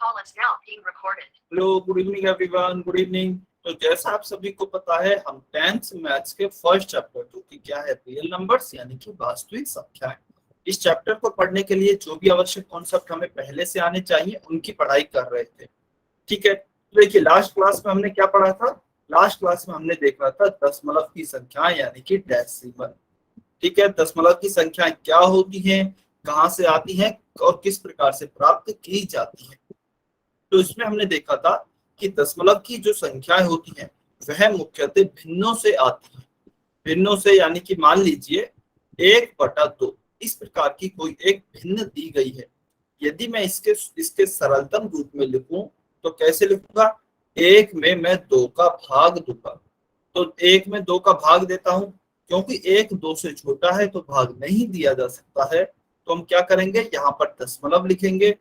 Hello, good evening everyone, good evening. तो जैसा आप सभी को पता है, हम 10th मैथ्स के फर्स्ट चैप्टर जो कि क्या है, रियल नंबर्स यानी कि वास्तविक संख्याएं, इस चैप्टर को पढ़ने के लिए जो भी आवश्यक कॉन्सेप्ट हमें पहले से आने चाहिए उनकी पढ़ाई कर रहे थे। ठीक है, तो देखिए लास्ट क्लास में हमने क्या पढ़ा था। लास्ट क्लास में हमने देखा था दशमलव की संख्याएं यानी कि डेसिमल। ठीक है, दशमलव की संख्याएं क्या होती हैं, कहाँ से आती हैं और किस प्रकार से प्राप्त की जाती हैं। तो इसमें हमने देखा था कि दशमलव की जो संख्याएं होती हैं वह मुख्यतः भिन्नों से आती हैं। भिन्नों से यानी कि मान लीजिए 1/2 इस प्रकार की कोई एक भिन्न दी गई है। यदि मैं इसके इसके सरलतम रूप में लिखूं तो कैसे लिखूंगा, 1 में मैं 2 का भाग दूंगा। तो 1 में 2 का भाग देता हूं, क्योंकि 1 2 से छोटा है तो भाग नहीं दिया जा सकता है। तो हम क्या करेंगे, यहाँ पर दशमलव लिखेंगे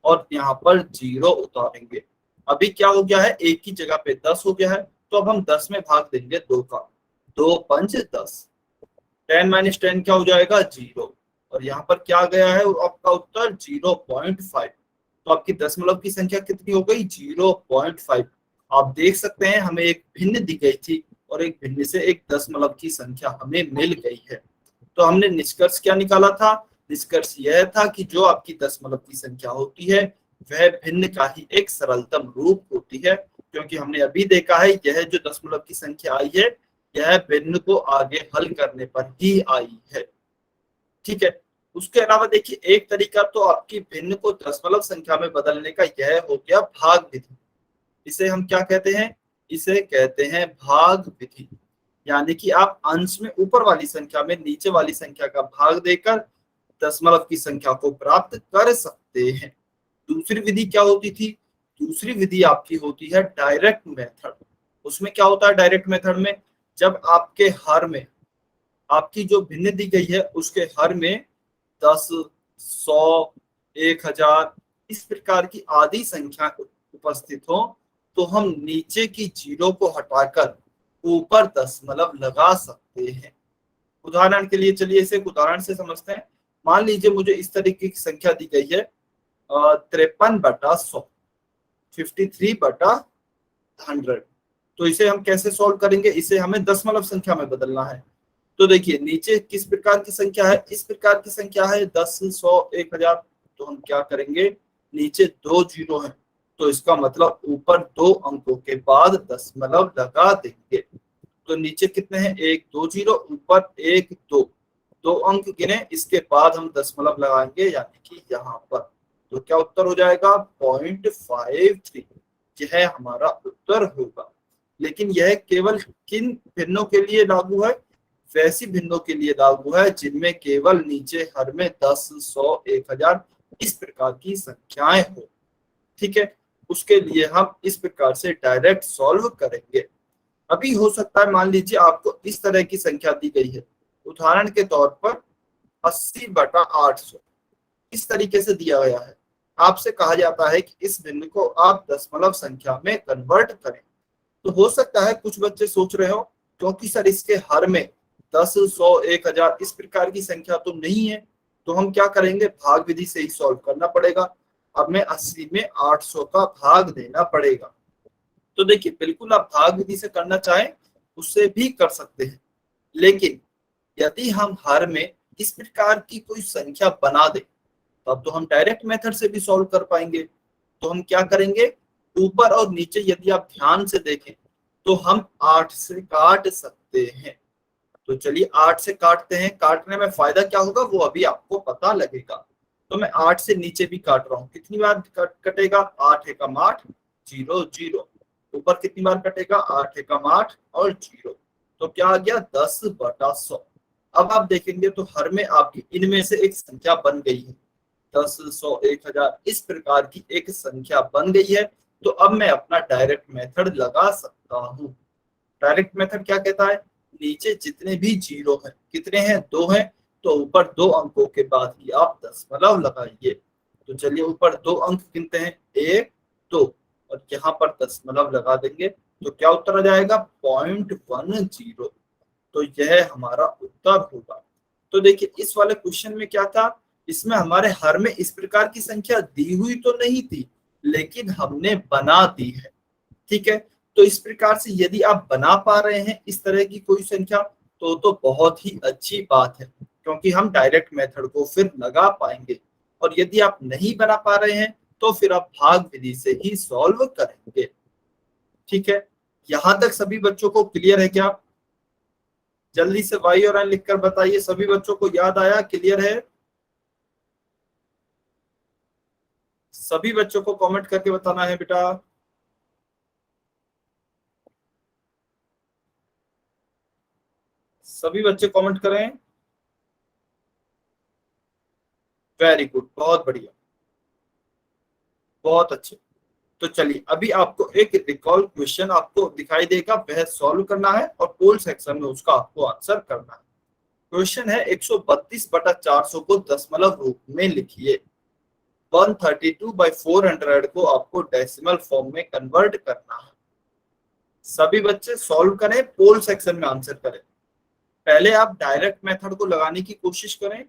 और यहाँ पर 0 उतारेंगे। अभी क्या हो गया है, एक की जगह पे 10 हो गया है। तो अब हम 10 में भाग देंगे 2 का, 2 पंच 10, 10 - 10 क्या हो जाएगा, 0। और यहाँ पर क्या गया है आपका उत्तर 0.5। तो आपकी दशमलव की संख्या कितनी हो गई, 0.5। आप देख सकते हैं हमें एक भिन्न दी गई थी और एक भिन्न से एक दशमलव की संख्या हमें मिल गई है। तो हमने निष्कर्ष क्या निकाला था, निष्कर्ष यह था कि जो आपकी दशमलव की संख्या होती है वह भिन्न का ही एक सरलतम रूप होती है। क्योंकि हमने अभी देखा है यह जो दशमलव की संख्या आई है यह भिन्न को आगे हल करने पर ही आई है। ठीक है, उसके अलावा देखिए एक तरीका तो आपकी भिन्न को दशमलव संख्या में बदलने का यह हो गया भाग विधि। इसे हम क्या कहते हैं, इसे कहते हैं भाग विधि। यानी कि आप अंश में ऊपर वाली संख्या में नीचे वाली संख्या का भाग देकर दशमलव की संख्या को प्राप्त कर सकते हैं। दूसरी विधि क्या होती थी, दूसरी विधि आपकी होती है डायरेक्ट मेथड। उसमें क्या होता है डायरेक्ट मेथड में, जब आपके हर में आपकी जो भिन्न दी गई है उसके हर में 10, 100, 1000 इस प्रकार की आदि संख्या उपस्थित हो तो हम नीचे की जीरो को हटाकर ऊपर दशमलव लगा सकते हैं। उदाहरण के लिए चलिए इसे एक उदाहरण से समझते हैं। मान लीजिए मुझे इस तरीके की संख्या दी गई है 53/100, 53/100। तो इसे हम कैसे सॉल्व करेंगे, इसे हमें दशमलव संख्या में बदलना है। तो देखिए नीचे किस प्रकार की संख्या है, इस प्रकार की संख्या है 10, 100, 1000। तो हम क्या करेंगे, नीचे 2 जीरो है तो इसका मतलब ऊपर 2 अंकों के बाद दशमलव लगा देंगे। तो नीचे कितने हैं, 1 2 जीरो, ऊपर 1 2, 2 अंक गिने, इसके बाद हम दशमलव लगाएंगे यानी कि यहाँ पर। तो क्या उत्तर हो जाएगा 0.53, यह हमारा उत्तर होगा। लेकिन यह केवल किन भिन्नों के लिए लागू है, वैसी भिन्नों के लिए लागू है जिनमें केवल नीचे हर में 10, 100, 1000 इस प्रकार की संख्याएं हो। ठीक है, उसके लिए हम इस प्रकार से डायरेक्ट सॉल्व करेंगे। अभी हो सकता है मान लीजिए आपको इस तरह की संख्या दी गई है, उदाहरण के तौर पर 80/800 इस तरीके से दिया गया है। आपसे कहा जाता है कि इस भिन्न को आप दशमलव संख्या में कन्वर्ट करें। तो हो सकता है कुछ बच्चे सोच रहे हो क्योंकि सर इसके हर में 10, 100, 1000 इस प्रकार की संख्या तो नहीं है, तो हम क्या करेंगे, भाग विधि से ही सॉल्व करना पड़ेगा। अब मैं 80 में 800 का भाग देना पड़ेगा। तो देखिए बिल्कुल आप भाग विधि से करना चाहें उससे भी कर सकते हैं, लेकिन यदि हम हर में इस प्रकार की कोई संख्या बना दें तब तो हम डायरेक्ट मेथड से भी सॉल्व कर पाएंगे। तो हम क्या करेंगे, ऊपर और नीचे यदि आप ध्यान से देखें तो हम 8 से काट सकते हैं। तो चलिए 8 से काटते हैं, काटने में फायदा क्या होगा वो अभी आपको पता लगेगा। तो मैं 8 से नीचे भी काट रहा हूँ, कितनी बार कटेगा, 8 एकम 8, 0 0। ऊपर कितनी बार कटेगा, 8 एकम 8 और 0। तो क्या आ गया 10/100। अब आप देखेंगे तो हर में आपकी इनमें से एक संख्या बन गई है, 10, 100, 1000 इस प्रकार की एक संख्या बन गई है। तो अब मैं अपना डायरेक्ट मेथड लगा सकता हूँ। डायरेक्ट मेथड क्या कहता है, नीचे जितने भी जीरो हैं, कितने हैं, 2 हैं, तो ऊपर 2 अंकों के बाद ही आप दशमलव लगाइए। तो चलिए ऊपर 2 अंक गिनते हैं, 1 2 और यहाँ पर दशमलव लगा देंगे तो क्या उत्तर आ जाएगा 0.10। तो यह हमारा उत्तर होगा। तो देखिए इस वाले क्वेश्चन में क्या था, इसमें हमारे हर में इस प्रकार की संख्या दी हुई तो नहीं थी, लेकिन हमने बना दी है। ठीक है, तो इस प्रकार से यदि आप बना पा रहे हैं इस तरह की कोई संख्या तो बहुत ही अच्छी बात है, क्योंकि हम डायरेक्ट मेथड को फिर लगा पाएंगे। और यदि आप नहीं बना पा रहे हैं तो फिर आप भाग विधि से ही सॉल्व करेंगे। ठीक है, यहां तक सभी बच्चों को क्लियर है क्या? जल्दी से वाई और एन लिखकर बताइए, सभी बच्चों को याद आया, क्लियर है? सभी बच्चों को कमेंट करके बताना है बेटा। सभी बच्चे कमेंट करें। वेरी गुड, बहुत बढ़िया, बहुत अच्छे। तो चलिए अभी आपको एक रिकॉल क्वेश्चन आपको दिखाई देगा, वह सॉल्व करना है और पोल सेक्शन में उसका आपको आंसर करना है। क्वेश्चन है 132/400 को दशमलव रूप में लिखिए। 132/400 को आपको डेसिमल फॉर्म में कन्वर्ट करना है। सभी बच्चे सॉल्व करें, पोल सेक्शन में आंसर करें। पहले आप डायरेक्ट मेथड को लगाने की कोशिश करें।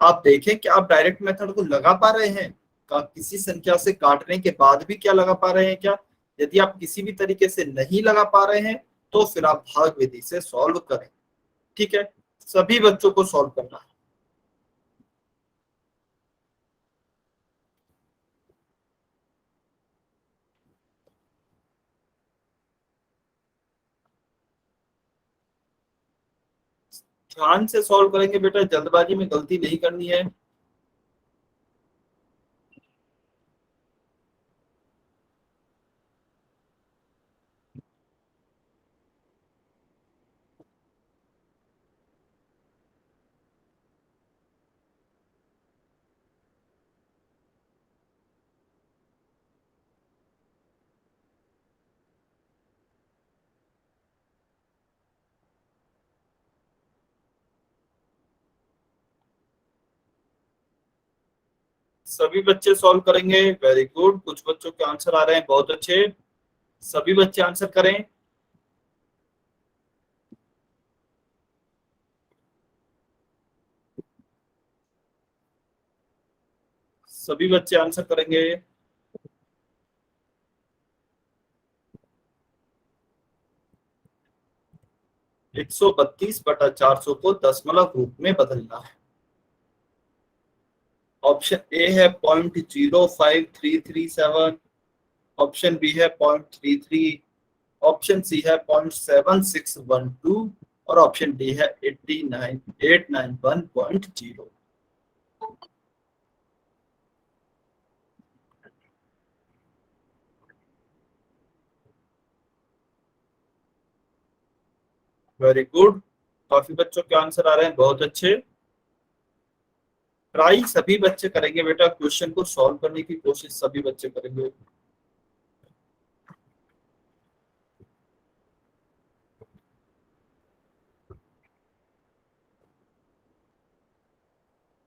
आप देखें कि आप डायरेक्ट मेथड को लगा पा रहे हैं, किसी संख्या से काटने के बाद भी क्या लगा पा रहे हैं क्या? यदि आप किसी भी तरीके से नहीं लगा पा रहे हैं तो फिर आप भाग विधि से सॉल्व करें। ठीक है, सभी बच्चों को सॉल्व करना है। ध्यान से सॉल्व करेंगे बेटा, जल्दबाजी में गलती नहीं करनी है। सभी बच्चे सॉल्व करेंगे, वेरी गुड। कुछ बच्चों के आंसर आ रहे हैं, बहुत अच्छे। सभी बच्चे आंसर करें। सभी बच्चे आंसर करेंगे। 132/400 को दशमलव रूप में बदलना है। ऑप्शन ए है 0.05337, ऑप्शन बी है 0.33, ऑप्शन सी है 0.7612 और ऑप्शन डी है 89891.0। वेरी गुड, काफी बच्चों के आंसर आ रहे हैं, बहुत अच्छे। ट्राई सभी बच्चे करेंगे बेटा, क्वेश्चन को सॉल्व करने की कोशिश सभी बच्चे करेंगे।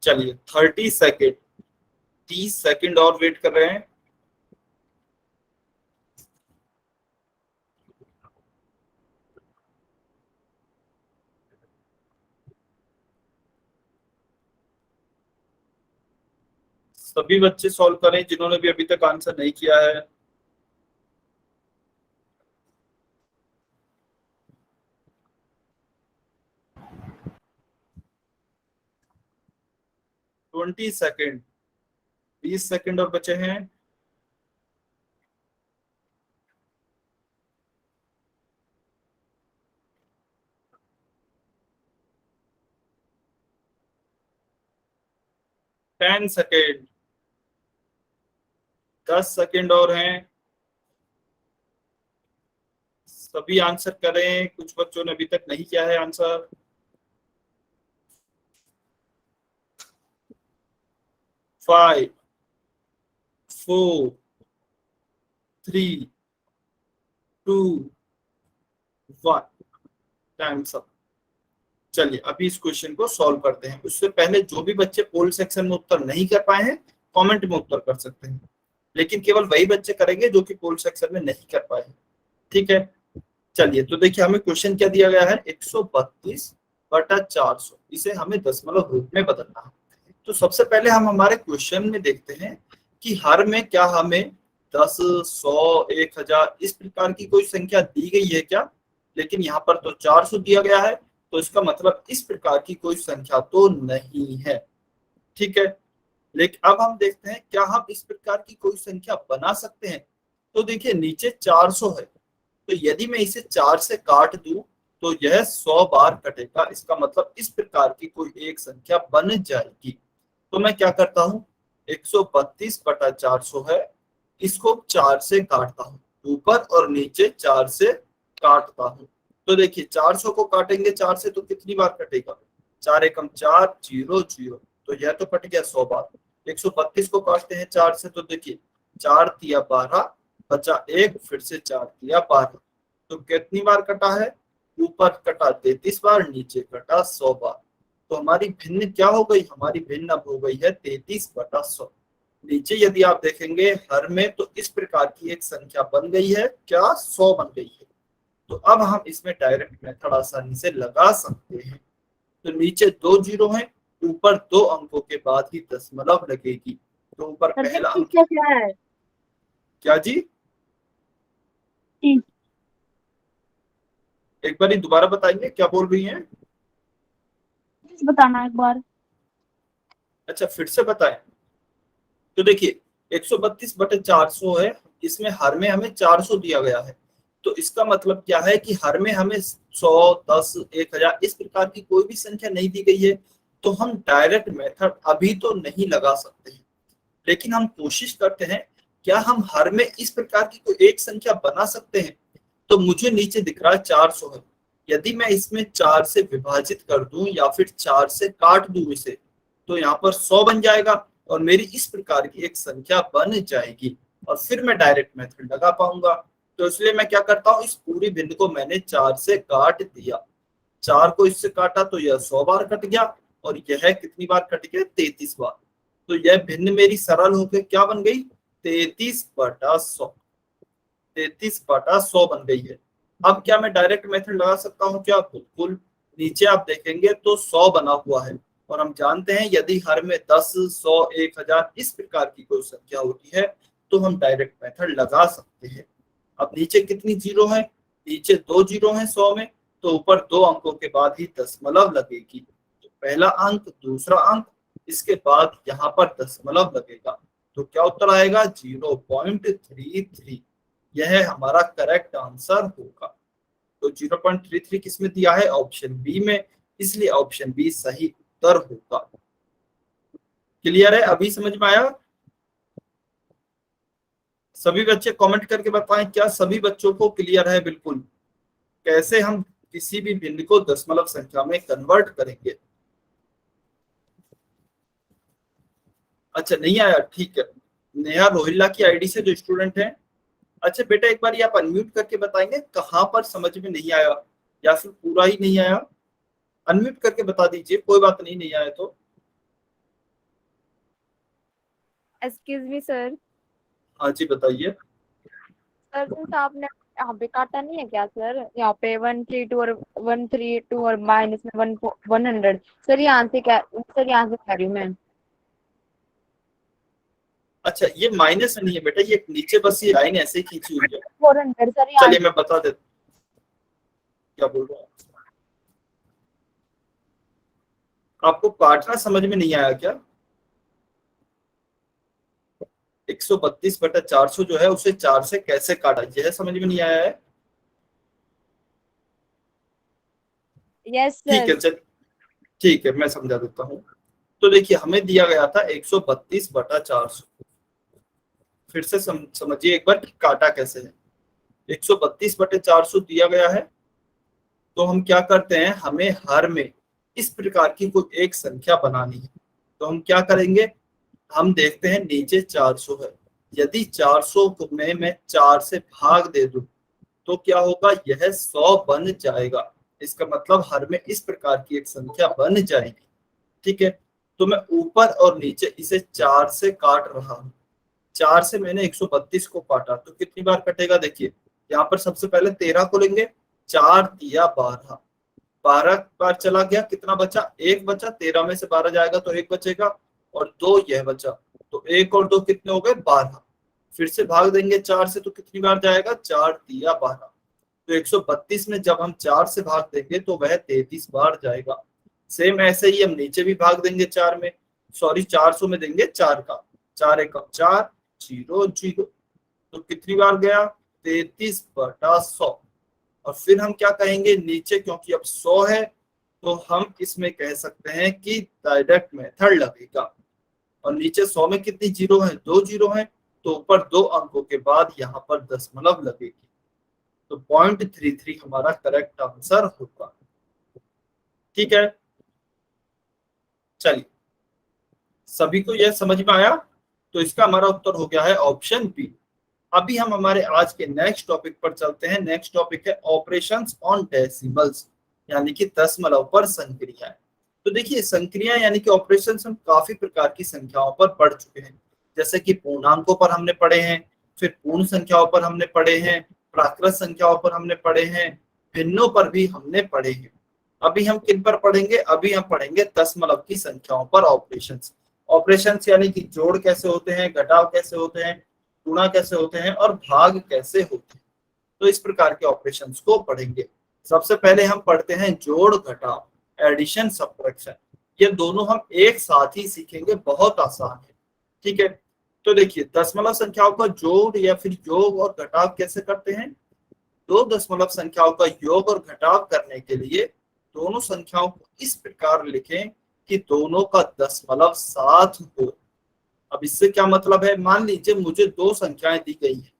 चलिए 30 सेकेंड, 30 सेकेंड और वेट कर रहे हैं। सभी बच्चे सॉल्व करें जिन्होंने भी अभी तक आंसर नहीं किया है। ट्वेंटी सेकेंड, 20 सेकेंड और बचे हैं। टेन सेकेंड, 10 सेकेंड और हैं। सभी आंसर करें, कुछ बच्चों ने अभी तक नहीं किया है आंसर। 5, 4, 3, 2, 1, times up. चलिए अभी इस क्वेश्चन को सॉल्व करते हैं। उससे पहले जो भी बच्चे पोल सेक्शन में उत्तर नहीं कर पाए हैं कमेंट में उत्तर कर सकते हैं, लेकिन केवल वही बच्चे करेंगे जो कि पोल सेक्शन में नहीं कर पाए। ठीक है, चलिए तो देखिए हमें क्वेश्चन क्या दिया गया है, 132/400, इसे हमें दशमलव रूप में बदलना है। तो सबसे पहले हम हमारे क्वेश्चन में देखते हैं कि हर में क्या हमें 10, 100, 1000 इस प्रकार की कोई संख्या दी गई है क्या? लेकिन यहाँ पर तो 400 दिया गया है, तो इसका मतलब इस प्रकार की कोई संख्या तो नहीं है। ठीक है, लेकिन अब हम देखते हैं क्या हम इस प्रकार की कोई संख्या बना सकते हैं। तो देखिए नीचे 400 है, तो यदि मैं इसे 4 से काट दूं तो यह 100 बार कटेगा। इसका मतलब इस प्रकार की कोई एक संख्या बन जाएगी। तो मैं क्या करता हूँ, 132/400 है, इसको 4 से काटता हूँ, ऊपर और नीचे 4 से काटता हूँ। तो देखिए 400 को काटेंगे 4 से तो कितनी बार कटेगा, 4 एकम 4, 0 0, तो यह तो कट गया 100 बार। 132 को काटते हैं 4 से, तो देखिए 4 तिया 12, बचा 1, फिर से 4 तिया 12, तो कितनी बार कटा है, ऊपर कटा 33 बार, नीचे कटा 100 बार। तो हमारी भिन्न क्या हो गई, हमारी भिन्न अब हो गई है 33/100। नीचे यदि आप देखेंगे हर में, तो इस प्रकार की एक संख्या बन गई है, क्या 100 बन गई है। तो अब हम इसमें डायरेक्ट मेथड आसानी से लगा सकते हैं। तो नीचे 2 जीरो हैं, ऊपर 2 अंकों के बाद ही दशमलव लगेगी। तो ऊपर पहला अंक क्या है? क्या जी, एक बार दोबारा बताइए क्या बोल रही हैं? बताना एक बार। अच्छा फिर से बताएं। तो देखिए 132/400 है, इसमें हर में हमें 400 दिया गया है। तो इसका मतलब क्या है कि हर में हमें 100, 10, 1000 इस प्रकार की कोई भी संख्या नहीं दी गई है। तो हम डायरेक्ट मेथड अभी तो नहीं लगा सकते हैं, लेकिन हम कोशिश करते हैं क्या हम हर में इस प्रकार की कोई एक संख्या बना सकते हैं। तो मुझे नीचे दिख रहा है 400 है, यदि मैं इसमें 4 से विभाजित कर दूं या फिर 4 से काट दूं इसे, तो यहाँ पर 100 बन जाएगा और मेरी इस प्रकार की एक संख्या बन जाएगी, और फिर मैं डायरेक्ट मेथड लगा पाऊंगा। तो इसलिए मैं क्या करता हूँ, इस पूरी भिन्न को मैंने 4 से काट दिया, 4 को इससे काटा तो यह 100 बार कट गया, और यह कितनी बार कट गया, 33 बार। तो यह भिन्न मेरी सरल होकर क्या बन गई, 33/100, 33/100 बन गई है। अब क्या मैं डायरेक्ट मेथड लगा सकता हूँ क्या, बिल्कुल। नीचे आप देखेंगे तो 100 बना हुआ है, और हम जानते हैं यदि हर में 10, 100, 1000 इस प्रकार की कोई संख्या होती है तो हम डायरेक्ट मेथड लगा सकते हैं। अब नीचे कितनी जीरो है, नीचे 2 जीरो है 100 में, तो ऊपर 2 अंकों के बाद ही दशमलव लगेगी। तो पहला अंक, दूसरा अंक, इसके बाद यहाँ पर दशमलव लगेगा। तो क्या उत्तर आएगा, 0.33। यह हमारा करेक्ट आंसर होगा। तो 0.33 किसमें दिया है, ऑप्शन बी में, इसलिए ऑप्शन बी सही उत्तर होगा। क्लियर है, अभी समझ में आया? सभी बच्चे कमेंट करके बताएं क्या सभी बच्चों को क्लियर है बिल्कुल, कैसे हम किसी भी भिन्न को दशमलव संख्या में कन्वर्ट करेंगे। अच्छा नहीं आया, ठीक है। नेहा रोहिल्ला की आईडी से जो स्टूडेंट हैं, अच्छा बेटा एक बार ये आप अनम्यूट करके बताएंगे कहाँ पर समझ में नहीं आया, या फिर पूरा ही नहीं आया। अनम्यूट करके बता दीजिए, कोई बात नहीं, नहीं आया तो। Excuse me sir. हाँ जी बताइए। सर जैसे आपने यहाँ पे काटा नहीं है क्या सर, यहाँ पे 132 और 132 और माइनस में 100। सर यहाँ से क्या, सर यहाँ से कह रही हूँ मैं। अच्छा ये माइनस नहीं है बेटा, ये नीचे बस ये लाइन ऐसे ही खींची हुई है। 400 सर यहाँ। चलिए मैं बता देता क्या बोल रहा हूँ। आपको काटना समझ में नहीं आया क्या, 132/400 जो है उसे 4 से कैसे काटा, यह समझ में नहीं आया है? यस ठीक सर। है चल, ठीक है मैं समझा देता हूँ। तो देखिए हमें दिया गया था 132/400। फिर से समझिए एक बार कि काटा कैसे है। 132/400 दिया गया है, तो हम क्या करते हैं, हमें हर में इस प्रकार की कोई एक संख्या बनानी है। तो हम क्या करेंगे, हम देखते हैं नीचे 400 है, यदि 400 को मैं 4 से भाग दे दूं तो क्या होगा, यह 100 बन जाएगा। इसका मतलब हर में इस प्रकार की एक संख्या बन जाएगी। ठीक है, तो मैं ऊपर और नीचे इसे 4 से काट रहा हूँ। 4 से मैंने 132 को काटा तो कितनी बार कटेगा, देखिए यहाँ पर सबसे पहले 13 को लेंगे, 4 दिया 12, 12 बार चला गया, कितना बचा, एक बचा, 13 में से 12 जाएगा तो एक बचेगा, और 2 यह बचा। तो 1 और 2 कितने हो गए 12। फिर से भाग देंगे 4 से तो कितनी बार जाएगा 4 दिया 12। तो 132 में जब हम 4 से भाग देंगे तो वह 33 बार जाएगा। सेम ऐसे ही हम नीचे भी भाग देंगे 4 में, सॉरी 400 में देंगे 4 का, 4 एकम 4, 0 0। तो कितनी बार गया 33/100। और फिर हम क्या कहेंगे नीचे, क्योंकि अब 100 है तो हम इसमें कह सकते हैं कि डायरेक्ट मेथड लगेगा। और नीचे 100 में कितनी जीरो है 2 जीरो है, तो ऊपर 2 अंकों के बाद यहाँ पर दशमलव लगेगी। तो 0.33 हमारा करेक्ट आंसर होगा। ठीक है, चलिए सभी को यह समझ में आया, तो इसका हमारा उत्तर हो गया है ऑप्शन बी। अभी हम हमारे आज के नेक्स्ट टॉपिक पर चलते हैं। नेक्स्ट टॉपिक है ऑपरेशंस ऑन डेसिमल्स, यानी कि दशमलव पर संक्रियाएं। तो देखिए संक्रिया यानी कि ऑपरेशंस हम काफी प्रकार की संख्याओं पर पढ़ चुके हैं, जैसे कि पूर्णांकों पर हमने पढ़े हैं, फिर पूर्ण संख्याओं पर हमने पढ़े हैं, प्राकृत संख्याओं पर हमने पढ़े हैं, भिन्नों पर भी हमने पढ़े हैं। अभी हम किन पर पढ़ेंगे, अभी हम पढ़ेंगे दशमलव की संख्याओं पर ऑपरेशंस। ऑपरेशंस यानी कि जोड़ कैसे होते हैं, घटाव कैसे होते हैं, गुणा कैसे होते हैं और भाग कैसे होते हैं। तो इस प्रकार के ऑपरेशंस को पढ़ेंगे। सबसे पहले हम पढ़ते हैं जोड़ घटाव, एडिशन सब्ट्रैक्शन। ये दोनों हम एक साथ ही सीखेंगे, बहुत आसान है। ठीक है, तो देखिए दशमलव संख्याओं का जोड़ या फिर योग और घटाव कैसे करते हैं। दो दशमलव संख्याओं का योग और घटाव करने के लिए दोनों संख्याओं को इस प्रकार लिखें कि दोनों का दशमलव साथ हो। अब इससे क्या मतलब है, मान लीजिए मुझे दो संख्याएं दी गई है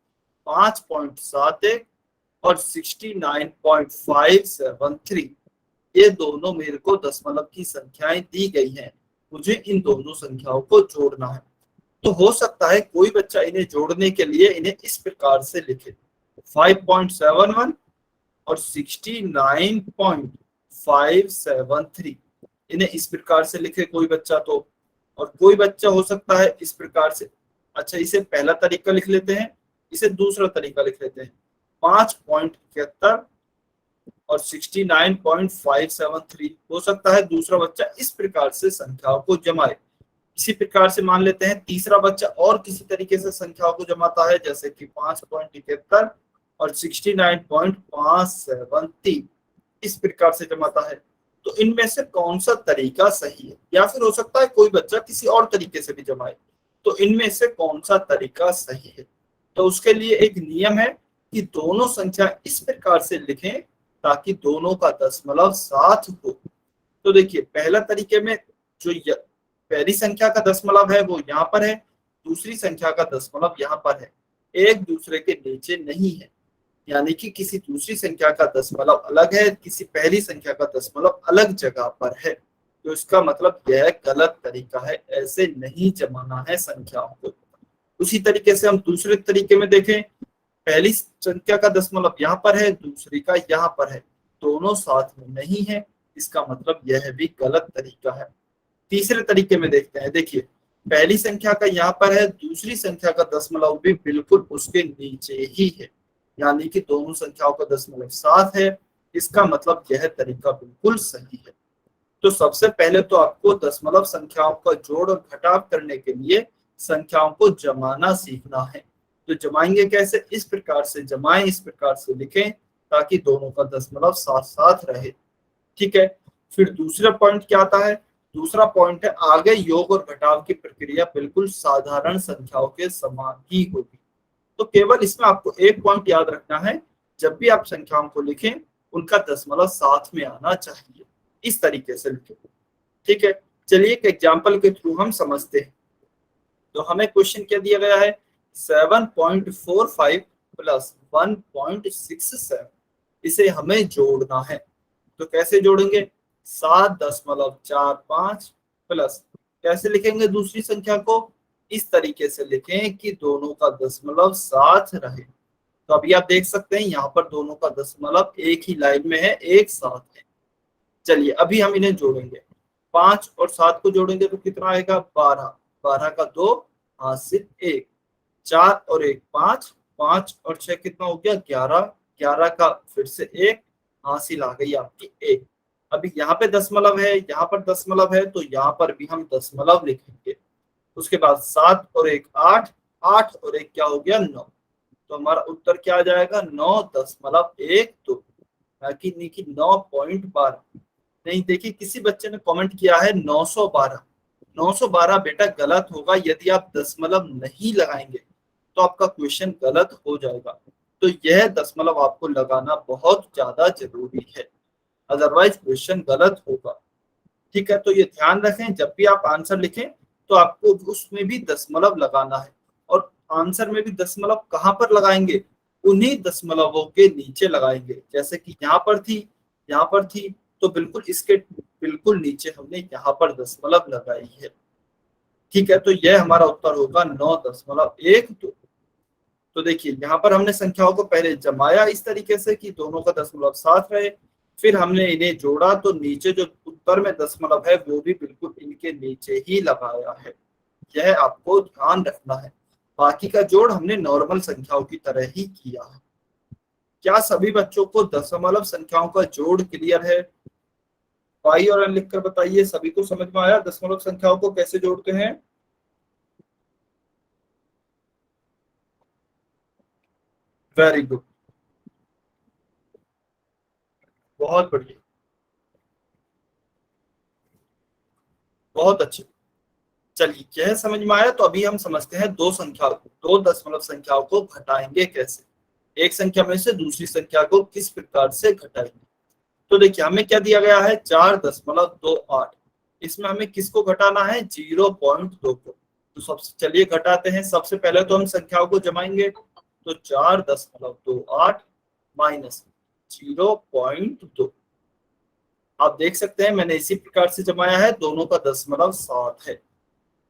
5.71 और 69.573। ये दोनों मेरे को दशमलव की संख्याएं दी गई हैं, मुझे इन दोनों संख्याओं को जोड़ना है। तो हो सकता है कोई बच्चा इन्हें जोड़ने के लिए इन्हें इस प्रकार से लिखे 5.71 और 69.573, इन्हें इस प्रकार से लिखे कोई बच्चा। तो और कोई बच्चा हो सकता है इस प्रकार से, अच्छा इसे पहला तरीका लिख लेते हैं, इसे दूसरा तरीका लिख लेते हैं 5.71 और 69.573। हो सकता है दूसरा बच्चा इस प्रकार से संख्याओं को जमाए। इसी प्रकार से मान लेते हैं तीसरा बच्चा और किसी तरीके से संख्याओं को जमाता है, जैसे कि 5.71 और 69.573 इस प्रकार से जमाता है। तो इनमें से कौन सा तरीका सही है, या फिर हो सकता है कोई बच्चा किसी और तरीके से भी जमाए। तो इनमें से कौन सा तरीका सही है, तो उसके लिए एक नियम है कि दोनों संख्या इस प्रकार से लिखें ताकि दोनों का दशमलव साथ हो। तो देखिए पहला तरीके में जो पहली संख्या का दशमलव है वो यहाँ पर है, दूसरी संख्या का दशमलव यहाँ पर है, एक दूसरे के नीचे नहीं है। यानी कि किसी दूसरी संख्या का दशमलव अलग है, किसी पहली संख्या का दशमलव अलग जगह पर है। तो इसका मतलब यह गलत तरीका है, ऐसे नहीं जमाना है संख्याओं को। उसी तरीके से हम दूसरे तरीके में देखें, पहली संख्या का दशमलव यहाँ पर है, दूसरी का यहाँ पर है, दोनों साथ में नहीं है, इसका मतलब यह भी गलत तरीका है। तीसरे तरीके में देखते हैं, देखिए पहली संख्या का यहाँ पर है, दूसरी संख्या का दशमलव भी बिल्कुल उसके नीचे ही है, यानी कि दोनों संख्याओं का दशमलव साथ है, इसका मतलब यह तरीका बिल्कुल सही है। तो सबसे पहले तो आपको दशमलव संख्याओं का जोड़ और घटाव करने के लिए संख्याओं को जमाना सीखना है। तो जमाएंगे कैसे, इस प्रकार से जमाएं, इस प्रकार से लिखें ताकि दोनों का दशमलव साथ साथ रहे। ठीक है, फिर दूसरा पॉइंट क्या आता है, दूसरा पॉइंट है आगे योग और घटाव की प्रक्रिया बिल्कुल साधारण संख्याओं के समान ही होगी। तो केवल इसमें आपको एक पॉइंट याद रखना है, जब भी आप संख्याओं को लिखें उनका दशमलव साथ में आना चाहिए, इस तरीके से लिखें। ठीक है, चलिए एक एग्जांपल के थ्रू हम समझते हैं। तो हमें क्वेश्चन क्या दिया गया है, 7.45 प्लस 1.67, इसे हमें जोड़ना है। तो कैसे जोड़ेंगे, 7.45 प्लस, कैसे लिखेंगे दूसरी संख्या को, इस तरीके से लिखें कि दोनों का दशमलव साथ रहे। तो अभी आप देख सकते हैं यहाँ पर दोनों का दशमलव एक ही लाइन में है, एक साथ है। चलिए अभी हम इन्हें जोड़ेंगे, 5 और 7 को जोड़ेंगे तो कितना आएगा 12, 12 का 2 हासिल 1, 4 और 1 5, 5 और 6 कितना हो गया 11, 11 का फिर से 1 हासिल आ गई आपकी 1। अभी यहाँ पे दशमलव है, यहाँ पर दशमलव है, तो यहाँ पर भी हम दशमलव लिखेंगे। उसके बाद 7 और 1 8, 8 और 1 क्या हो गया 9। तो हमारा उत्तर क्या आ जाएगा 9.12, कि 9.12 नहीं। देखिए किसी बच्चे ने कमेंट किया है 912, 912 बेटा गलत होगा। यदि आप दशमलव नहीं लगाएंगे तो आपका क्वेश्चन गलत हो जाएगा। तो यह दशमलव आपको लगाना बहुत ज्यादा जरूरी है, अदरवाइज क्वेश्चन गलत होगा। ठीक है, तो ये ध्यान रखें, जब भी आप आंसर लिखें तो आपको उसमें भी दशमलव लगाना है। और आंसर में भी दशमलव कहाँ पर लगाएंगे, उन्हीं दशमलवों के नीचे लगाएंगे। जैसे कि यहाँ पर थी, यहाँ पर थी, तो बिल्कुल इसके बिल्कुल नीचे हमने यहाँ पर दशमलव लगाई है। ठीक है, तो यह हमारा उत्तर होगा 9.12। तो देखिए यहाँ पर हमने संख्याओं को पहले जमाया इस तरीके से कि दोनों का दशमलव साथ रहे, फिर हमने इन्हें जोड़ा तो नीचे जो उत्तर में दशमलव है वो भी बिल्कुल इनके नीचे ही लगाया है। यह आपको ध्यान रखना है। बाकी का जोड़ हमने नॉर्मल संख्याओं की तरह ही किया है। क्या सभी बच्चों को दशमलव संख्याओं का जोड़ क्लियर है? वाई और एन लिखकर बताइए, सभी को समझ में आया दशमलव संख्याओं को कैसे जोड़ते हैं? वेरी गुड, बहुत बढ़िया, बहुत अच्छे। चलिए यह समझ में आया, तो अभी हम समझते हैं दो दशमलव संख्याओं को घटाएंगे कैसे, एक संख्या में से दूसरी संख्या को किस प्रकार से घटाएंगे। तो देखिए हमें क्या दिया गया है 4.28, इसमें हमें किसको घटाना है 0.2 को। तो सबसे चलिए घटाते हैं। सबसे पहले तो हम संख्याओं को जमाएंगे, तो 4.28 माइनस 0.2। आप देख सकते हैं मैंने इसी प्रकार से जमाया है, दोनों का दशमलव 7 है।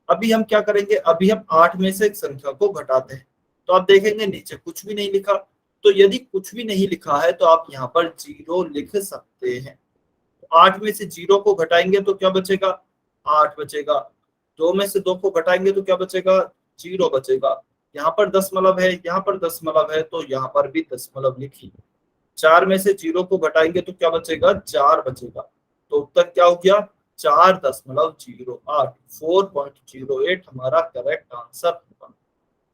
अभी हम क्या करेंगे, अभी हम 8 में से एक संख्या को घटाते हैं। तो आप देखेंगे नीचे कुछ भी नहीं लिखा, तो यदि कुछ भी नहीं लिखा है तो आप यहाँ पर 0 लिख सकते हैं। 8 में से 0 को घटाएंगे तो क्या बचेगा 8 बचेगा। 2 में से 2 को घटाएंगे तो क्या बचेगा 0 बचेगा। यहाँ पर दशमलव है, यहाँ पर दशमलव है, तो यहाँ पर भी दशमलव लिखी। 4 में से 0 को घटाएंगे तो क्या बचेगा 4 बचेगा। तो उत्तर क्या हो गया 4.08, 4.08 हमारा करेक्ट आंसर होगा।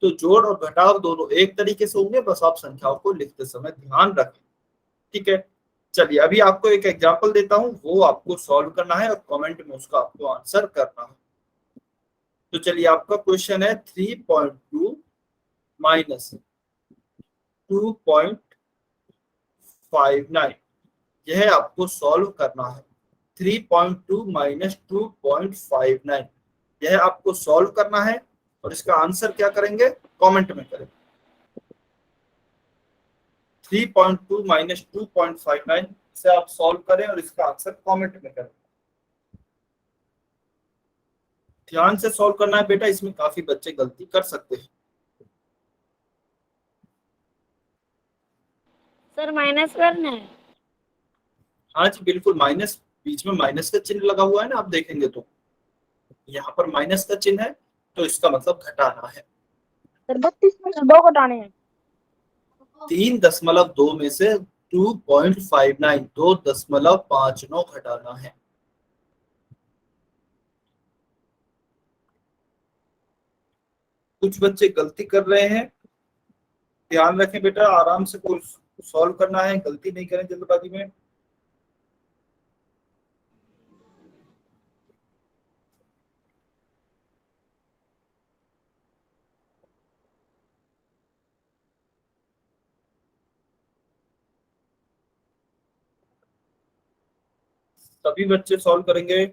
तो जोड़ और घटाव दोनों एक तरीके से होंगे, बस आप संख्याओं को लिखते समय ध्यान रखें। ठीक है, चलिए अभी आपको एक एग्जांपल देता हूं, वो आपको सॉल्व करना है और कमेंट में उसका आपको आंसर करना है। तो चलिए आपका क्वेश्चन है 3.2 माइनस 2.59, यह आपको सॉल्व करना है। 3.2 माइनस 2.59 यह आपको सॉल्व करना है, और इसका आंसर क्या करेंगे कमेंट में करें। 3.2 माइनस 2.59 से आप सॉल्व करें और इसका आंसर कमेंट में करें। ध्यान से सॉल्व करना है बेटा, इसमें काफी बच्चे गलती कर सकते हैं। सर माइनस करना है? हाँ जी बिल्कुल, माइनस, बीच में माइनस का चिन्ह लगा हुआ है ना, आप देखेंगे तो यहाँ पर माइनस का चिन्ह है, तो इसका मतलब घटाना है। सर 32 में से 2 घटाने हैं। 3.2 में से 2.59, 2.59 घटाना है। कुछ बच्चे गलती कर रहे हैं, ध्यान रखें बेटा, आराम से सॉल्व करना है, गलती नहीं करें जल्दबाजी में। सभी बच्चे सॉल्व करेंगे।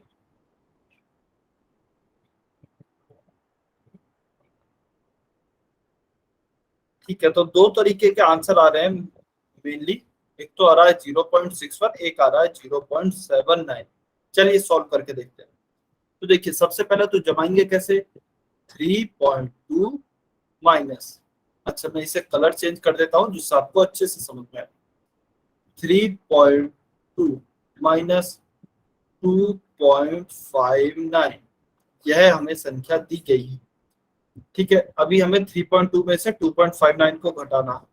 ठीक है, तो दो तरीके के आंसर आ रहे हैं मेनली, एक तो आ रहा है 0.61, एक आ रहा है 0.79। चलिए सॉल्व करके देखते हैं। तो देखिए सबसे पहले तो जमाएंगे कैसे, 3.2 माइनस, अच्छा मैं इसे कलर चेंज कर देता हूं जिससे आपको अच्छे से समझ में आए। 3.2 माइनस 2.59 यह हमें संख्या दी गई है। ठीक है, अभी हमें 3.2 में से 2.59 को घटाना है।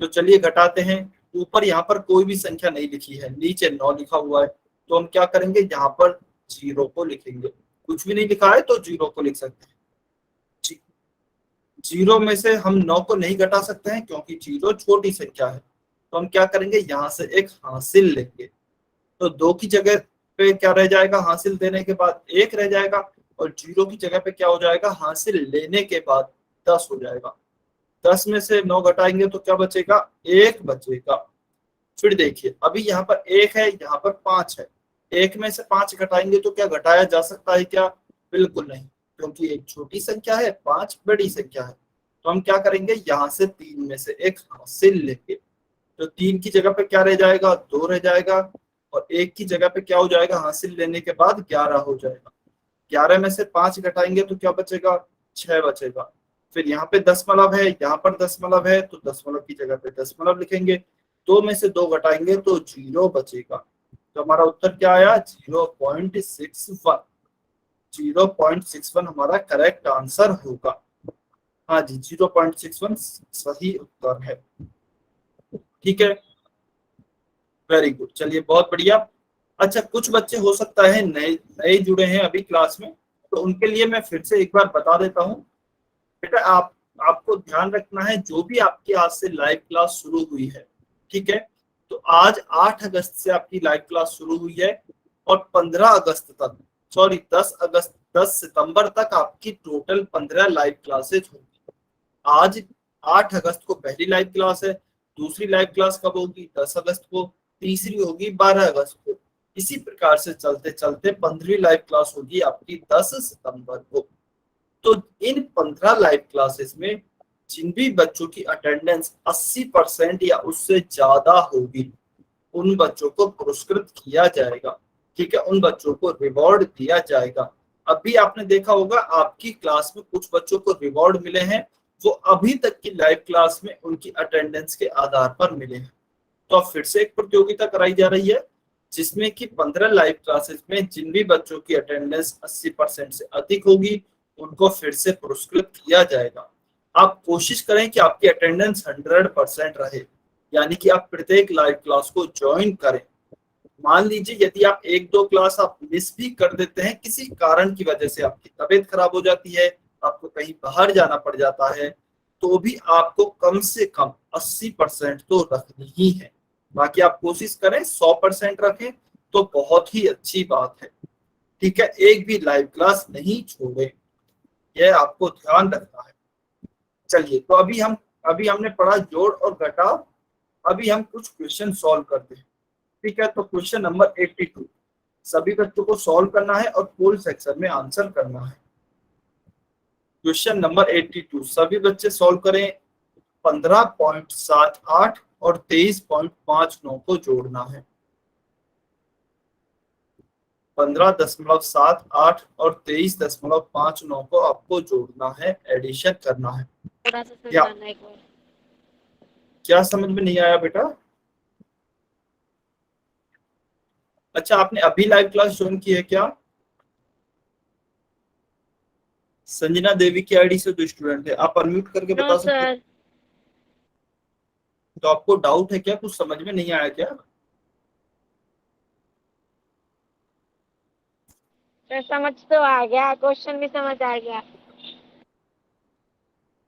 तो चलिए घटाते हैं। ऊपर यहाँ पर कोई भी संख्या नहीं लिखी है, नीचे 9 लिखा हुआ है, तो हम क्या करेंगे यहाँ पर 0 को लिखेंगे। कुछ भी नहीं लिखा है तो 0 को लिख सकते हैं। जीरो में से हम 9 को नहीं घटा सकते हैं क्योंकि जीरो छोटी संख्या है, तो हम क्या करेंगे, यहाँ से एक हासिल लेंगे। तो 2 की जगह पे क्या रह जाएगा, हासिल देने के बाद 1 रह जाएगा, और जीरो की जगह पे क्या हो जाएगा, हासिल लेने के बाद 10 हो जाएगा। 10 में से 9 घटाएंगे तो क्या बचेगा, 1 बचेगा। फिर देखिए अभी यहाँ पर 1 है, यहाँ पर 5 है, 1 में से 5 घटाएंगे तो क्या घटाया जा सकता है क्या, बिल्कुल नहीं, क्योंकि 1 छोटी संख्या है, 5 बड़ी संख्या है। तो हम क्या करेंगे, यहाँ से 3 में से एक हासिल लेंगे, तो 3 की जगह पे क्या रह जाएगा, 2 रह जाएगा, और 1 की जगह पे क्या हो जाएगा, हासिल लेने के बाद 11 हो जाएगा। 11 में से 5 घटाएंगे तो क्या बचेगा, 6 बचेगा। फिर यहाँ पे दशमलव है, यहाँ पर दशमलव है, तो दशमलव की जगह पे दशमलव लिखेंगे। 2 में से 2 घटाएंगे तो 0 बचेगा। तो हमारा उत्तर क्या आया, 0.61। 0.61 हमारा करेक्ट आंसर होगा। हाँ जी, 0.61 सही उत्तर है। ठीक है, वेरी गुड, चलिए बहुत बढ़िया। अच्छा, कुछ बच्चे हो सकता है नए नए जुड़े हैं अभी क्लास में, तो उनके लिए मैं फिर से एक बार बता देता हूँ। बेटा आपको ध्यान रखना है, जो भी आपकी आज से लाइव क्लास शुरू हुई है, ठीक है, तो आज 8 अगस्त से आपकी लाइव क्लास शुरू हुई है, और 15 अगस्त तक, सॉरी 10 सितंबर तक आपकी टोटल 15 लाइव क्लासेज होंगी। आज 8 अगस्त को पहली लाइव क्लास है, दूसरी लाइव क्लास कब होगी, 10 अगस्त को, तीसरी होगी 12 अगस्त को। इसी प्रकार से चलते चलते 15वीं लाइव क्लास होगी आपकी 10 सितंबर को। तो इन 15 लाइव क्लासेस में जिन भी बच्चों की अटेंडेंस 80% या उससे ज्यादा होगी, उन बच्चों को पुरस्कृत किया जाएगा। ठीक है, उन बच्चों को रिवॉर्ड दिया जाएगा। अभी आपने देखा होगा आपकी क्लास में कुछ बच्चों को रिवॉर्ड मिले हैं, वो अभी तक की लाइव क्लास में उनकी अटेंडेंस के आधार पर मिले हैं। तो अब फिर से एक प्रतियोगिता कराई जा रही है, जिसमें कि 15 लाइव क्लासेस में जिन भी बच्चों की अटेंडेंस 80% से अधिक होगी, उनको फिर से पुरस्कृत किया जाएगा। आप कोशिश करें कि आपकी अटेंडेंस 100% रहे, यानी कि आप प्रत्येक लाइव क्लास को ज्वाइन करें। मान लीजिए यदि आप 1-2 क्लास आप मिस भी कर देते हैं, किसी कारण की वजह से आपकी तबीयत खराब हो जाती है, आपको कहीं बाहर जाना पड़ जाता है, तो भी आपको कम से कम 80% तो रखनी ही है। बाकी आप कोशिश करें 100% रखें तो बहुत ही अच्छी बात है। ठीक है, एक भी लाइव क्लास नहीं छोड़े, यह आपको ध्यान रखना है। चलिए, तो अभी हमने पढ़ा जोड़ और घटाव, अभी हम कुछ क्वेश्चन सॉल्व करते हैं। ठीक है, तो क्वेश्चन नंबर 82 सभी बच्चों को सॉल्व करना है और पोल सेक्शन में आंसर करना है। क्वेश्चन नंबर 82 सभी बच्चे सॉल्व करें। 15.78 और 23.59 को जोड़ना है। 15.78 और 23.59 को आपको जोड़ना है, एडिशन करना है। थोड़ा सा समझाना एक बार। क्या समझ में नहीं आया बेटा? अच्छा, आपने अभी लाइव क्लास ज्वाइन की है क्या? संजना देवी की आईडी से जो स्टूडेंट है, आप अनम्यूट करके बता सकते हैं? सर, तो आपको डाउट है क्या, कुछ समझ में नहीं आया क्या? समझ तो आ गया, क्वेश्चन भी समझ आ गया।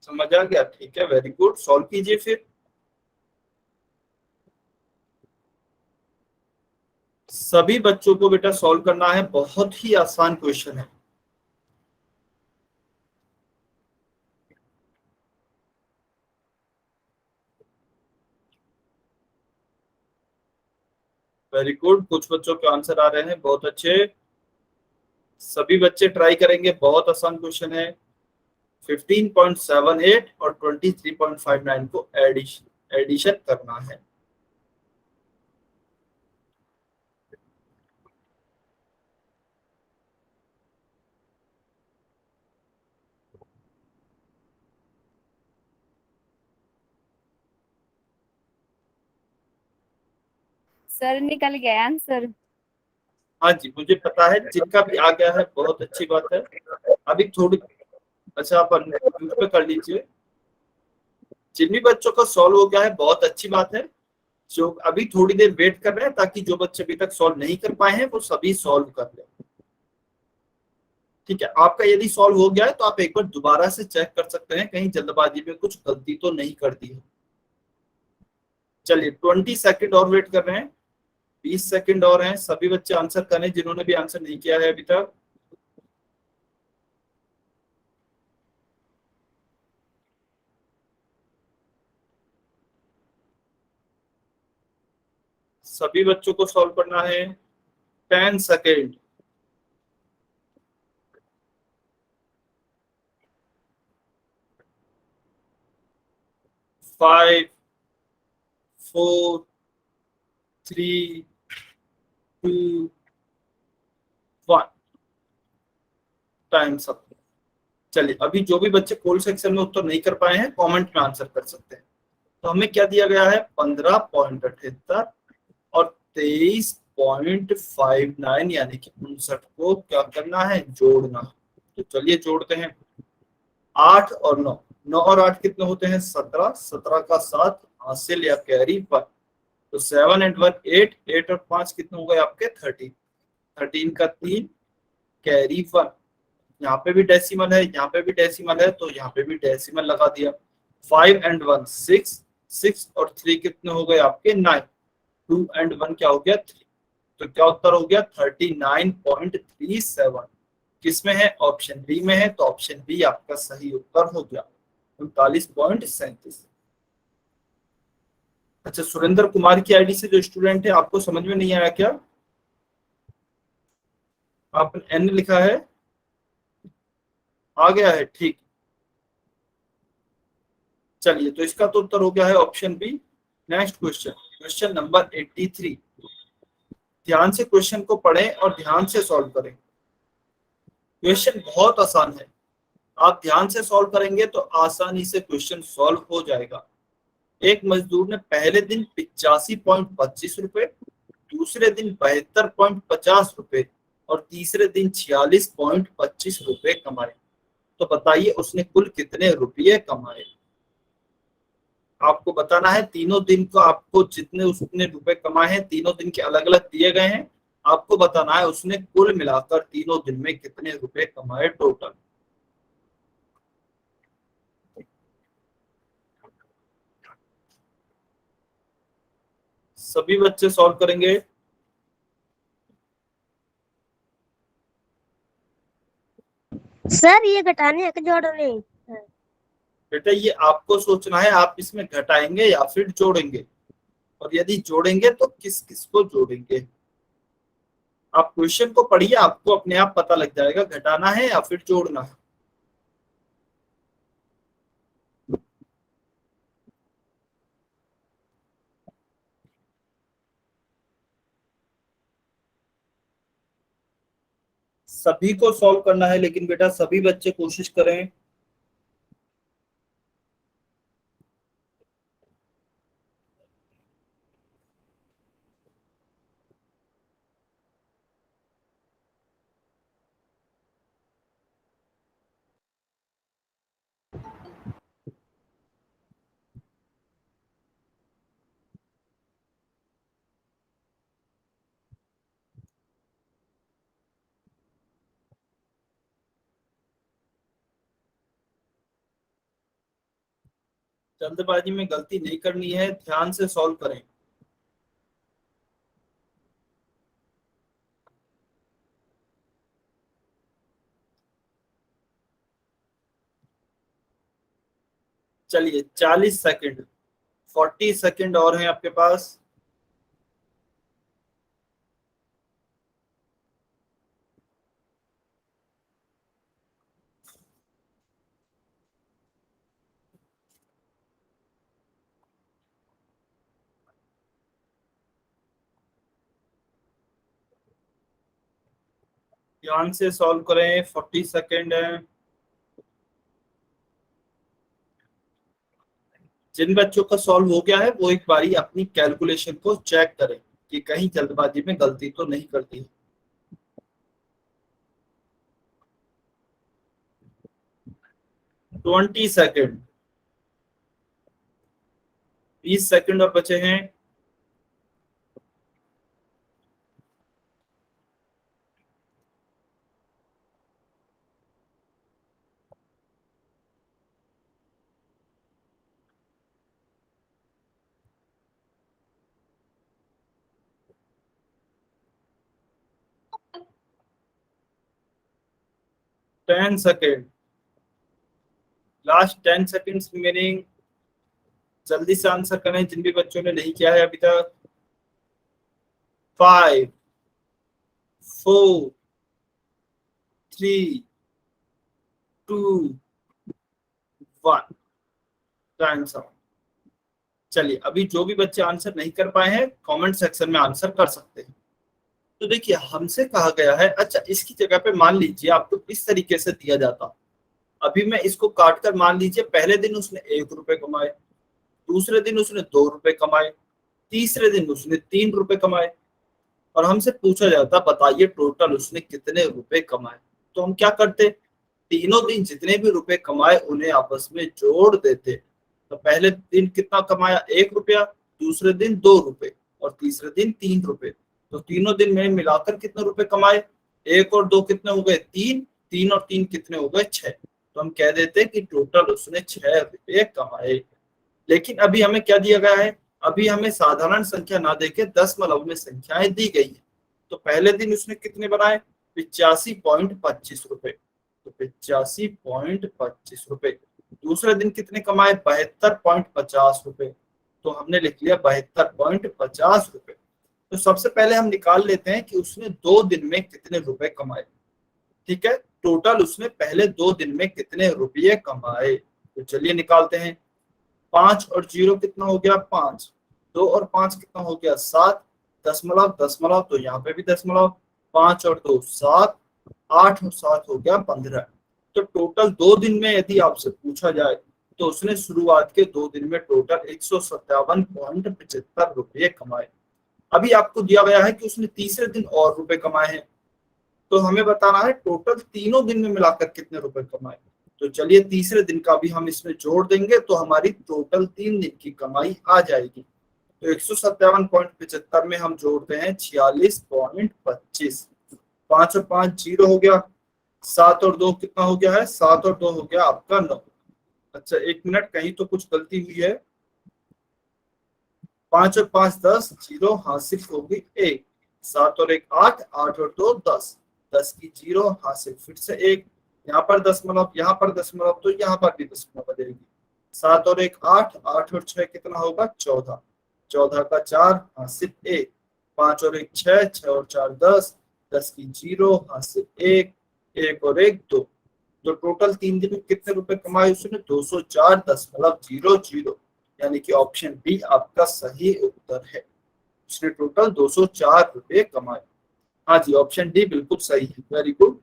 समझ आ गया, ठीक है, वेरी गुड, सॉल्व कीजिए फिर। सभी बच्चों को बेटा सॉल्व करना है, बहुत ही आसान क्वेश्चन है। वेरी गुड, कुछ बच्चों के आंसर आ रहे हैं, बहुत अच्छे, सभी बच्चे ट्राई करेंगे, बहुत आसान क्वेश्चन है। 15.78 और 23.59 को एडिशन करना है। सर निकल गया आंसर। हाँ जी, मुझे पता है, जिनका भी आ गया है बहुत अच्छी बात है। अभी थोड़ी, अच्छा आप म्यूट पे कर लीजिए। जिन भी बच्चों का सॉल्व हो गया है बहुत अच्छी बात है। जो अभी थोड़ी देर वेट कर रहे हैं, ताकि जो बच्चे अभी तक सॉल्व नहीं कर पाए हैं वो सभी सॉल्व कर लें। ठीक है, आपका यदि सॉल्व हो गया है तो आप एक बार दोबारा से चेक कर सकते हैं कहीं जल्दबाजी में कुछ गलती तो नहीं कर दी है। चलिए 20 सेकंड और वेट कर रहे हैं, 20 सेकंड और हैं, सभी बच्चे आंसर करें जिन्होंने भी आंसर नहीं किया है अभी तक। सभी बच्चों को सॉल्व करना है, 10 सेकेंड। 5, 4, 3, 2, 1, टाइम सब। चलिए अभी जो भी बच्चे पोल सेक्शन में उत्तर नहीं कर पाए हैं कमेंट में आंसर कर सकते हैं। तो हमें क्या दिया गया है, 15.78 और 23.59 यानी कि 59 को क्या करना है, जोड़ना। तो चलिए जोड़ते हैं, 8 और 9, 9 और 8 कितने होते हैं, 17, 17 का 7 हासिल या कैरी पर, तो 7 एंड 1 8, 8 और 5 कितने हो गए आपके 13, 13 का 3 कैरी 1, यहाँ पे भी डेसिमल है, यहाँ पे भी डेसिमल है, तो यहाँ पे भी डेसिमल लगा दिया। 5 एंड 1 6, 6 और 3 कितने हो गए आपके 9, 2 एंड 1 क्या हो गया 3, तो क्या उत्तर हो गया 39.37। किसमें है, ऑप्शन बी में है, तो ऑप्शन बी आपका सही उत्तर हो गया 39.37। अच्छा, सुरेंद्र कुमार की आईडी से जो स्टूडेंट है, आपको समझ में नहीं आया क्या, आपने एन लिखा है, आ गया है, ठीक। चलिए तो इसका तो उत्तर हो गया है option B. Next question, question number 83। ध्यान से क्वेश्चन को पढ़ें और ध्यान से सॉल्व करें। क्वेश्चन बहुत आसान है, आप ध्यान से सॉल्व करेंगे तो आसानी से क्वेश्चन सॉल्व हो जाएगा। एक मजदूर ने पहले दिन 85.25 रुपए, दूसरे दिन 72.50 रुपए और तीसरे दिन 46.25 रुपए कमाए। तो बताइए उसने कुल कितने रुपये कमाए। आपको बताना है, तीनों दिन को आपको जितने उसने रुपए कमाए हैं तीनों दिन के अलग अलग दिए गए हैं, आपको बताना है उसने कुल मिलाकर तीनों दिन में कितने रुपए कमाए टोटल। सभी बच्चे सॉल्व करेंगे। सर ये घटाने है कि जोड़ने? बेटा ये आपको सोचना है, आप इसमें घटाएंगे या फिर जोड़ेंगे, और यदि जोड़ेंगे तो किस किस को जोड़ेंगे। आप क्वेश्चन को पढ़िए, आपको अपने आप पता लग जाएगा घटाना है या फिर जोड़ना है। सभी को सॉल्व करना है, लेकिन बेटा सभी बच्चे कोशिश करें। जल्दबाजी में गलती नहीं करनी है, ध्यान से सॉल्व करें। चलिए 40 सेकंड, 40 सेकंड और हैं आपके पास। ध्यान से सॉल्व करें, 40 सेकंड है। जिन बच्चों का सॉल्व हो गया है वो एक बारी अपनी कैलकुलेशन को चेक करें कि कहीं जल्दबाजी में गलती तो नहीं करती है। 20 सेकंड, 20 सेकंड और बचे हैं। 10 सेकेंड, लास्ट 10 सेकेंड्स मीनिंग, जल्दी से आंसर करें जिन भी बच्चों ने नहीं किया है अभी तक। 5, 4, 3, 2, 1, टाइम्स अप। चलिए, अभी जो भी बच्चे आंसर नहीं कर पाए हैं कमेंट सेक्शन में आंसर कर सकते हैं। तो देखिए, हमसे कहा गया है, अच्छा इसकी जगह पे मान लीजिए आपको इस तरीके से दिया जाता, अभी मैं इसको काट कर, मान लीजिए पहले दिन उसने 1 रुपए कमाए, दूसरे दिन उसने 2 रुपए कमाए, तीसरे दिन उसने 3 रुपए कमाए, और हमसे पूछा जाता बताइए टोटल उसने कितने रुपए कमाए। तो हम क्या करते, तीनों दिन जितने भी रुपए कमाए उन्हें आपस में जोड़ देते। तो पहले दिन कितना कमाया, 1 रुपया, दूसरे दिन 2 रुपए, और तीसरे दिन 3 रुपए। तो तीनों दिन में मिलाकर कितने रुपए कमाए, 1 और 2 कितने हो गए, 3, 3 और 3 कितने हो गए, 6। तो हम कह देते कि टोटल उसने 6 रुपए कमाए। लेकिन अभी हमें क्या दिया गया है, अभी हमें साधारण संख्या ना देके दशमलव में संख्याएं दी गई है। तो पहले दिन उसने कितने बनाए, 85.25 रुपए, तो 85.25 रुपए। दूसरे दिन कितने कमाए, 72.50 रुपए, तो हमने लिख लिया 72.50 रुपए। तो सबसे पहले हम निकाल लेते हैं कि उसने 2 दिन में कितने रुपए कमाए। ठीक है, टोटल उसने पहले 2 दिन में कितने रुपये कमाए। तो चलिए निकालते हैं। 5 और 0 कितना हो गया, 5, 2 और 5 कितना हो गया, 7, दशमलव दशमलव तो यहाँ पे भी दशमलव, 5 और 2 7, 8 और 7 हो गया 15। तो टोटल 2 दिन में यदि आपसे पूछा जाए तो उसने शुरुआत के 2 दिन में टोटल 157.75 रुपये कमाए। अभी आपको दिया गया है कि उसने तीसरे दिन और रुपए कमाए हैं, तो हमें बताना है टोटल तीनों दिन में मिलाकर कितने रुपए कमाए। तो चलिए तीसरे दिन का भी हम इसमें जोड़ देंगे तो हमारी टोटल 3 दिन की कमाई आ जाएगी। तो 157.75 में हम जोड़ते हैं 46.25, 5 और 5 0 हो गया, 7 और 2 कितना हो गया है, 7 और 2 हो गया आपका 9। अच्छा 1 मिनट, कहीं तो कुछ गलती हुई है। 5 और 5 10, 0 हासिल होगी 1, 7 और 1 8, 8 और 2 10, 10 की 0 हासिल फिर से 1, यहाँ पर दशमलव, यहाँ पर दशमलव, तो यहाँ पर भी दशमलव बदलेगी। 7 और 1 8, 8 और 6 कितना होगा 14, 14 का 4 हासिल 1, 5 और 1 6, 6 और 4 10, 10 की 0 हासिल 1, 1 और 1 2। तो टोटल 3 दिन में कितने रुपए कमाए उसने, 204.00, यानी कि ऑप्शन बी आपका सही उत्तर है। उसने टोटल 204 रुपए कमाए। हाँ जी, ऑप्शन डी बिल्कुल सही है, वेरी गुड।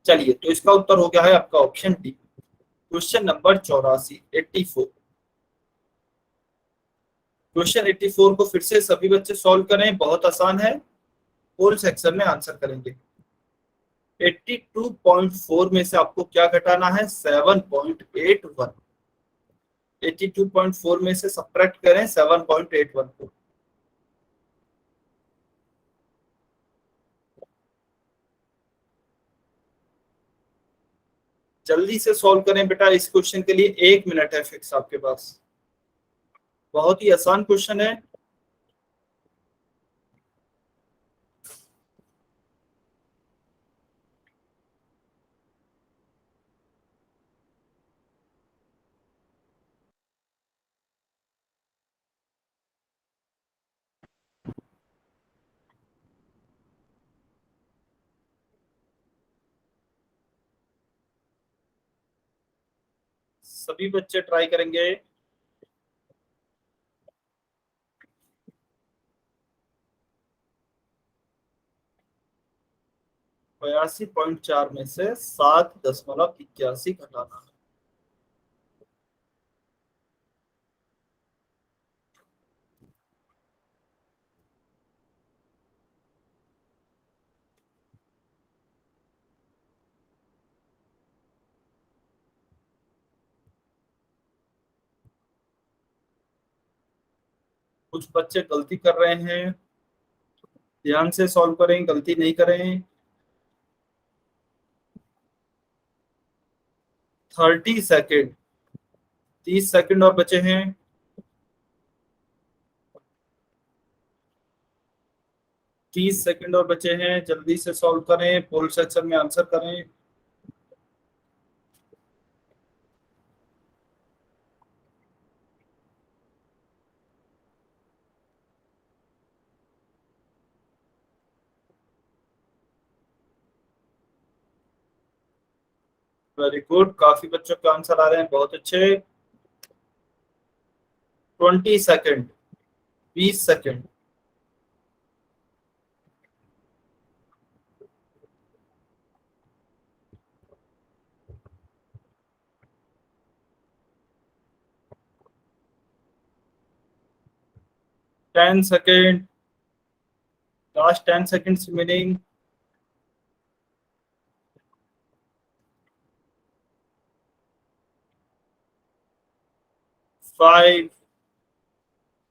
चलिए, तो इसका उत्तर हो गया है आपका option D. Question number 84, 84। Question 84 को फिर से सभी बच्चे सॉल्व करें, बहुत आसान है, होल सेक्शन में आंसर करेंगे। 82.4 में से आपको क्या घटाना है, 7.81। 82.4 में से सब्ट्रैक्ट करें 7.81 को। जल्दी से सॉल्व करें बेटा, इस क्वेश्चन के लिए 1 मिनट है फिक्स आपके पास, बहुत ही आसान क्वेश्चन है। सभी बच्चे ट्राई करेंगे। बयासी पॉइंट चार में से 7.81 घटाना है। कुछ बच्चे गलती कर रहे हैं, ध्यान से सॉल्व करें, गलती नहीं करें। 30 सेकेंड, 30 सेकेंड और बचे हैं। 30 सेकेंड और बचे हैं, जल्दी से सॉल्व करें, पोल सेक्शन में आंसर करें। वेरी गुड, काफी बच्चों के आंसर आ रहे हैं, बहुत अच्छे। 20 second, 20 second. Ten second, last 10 seconds remaining. 5,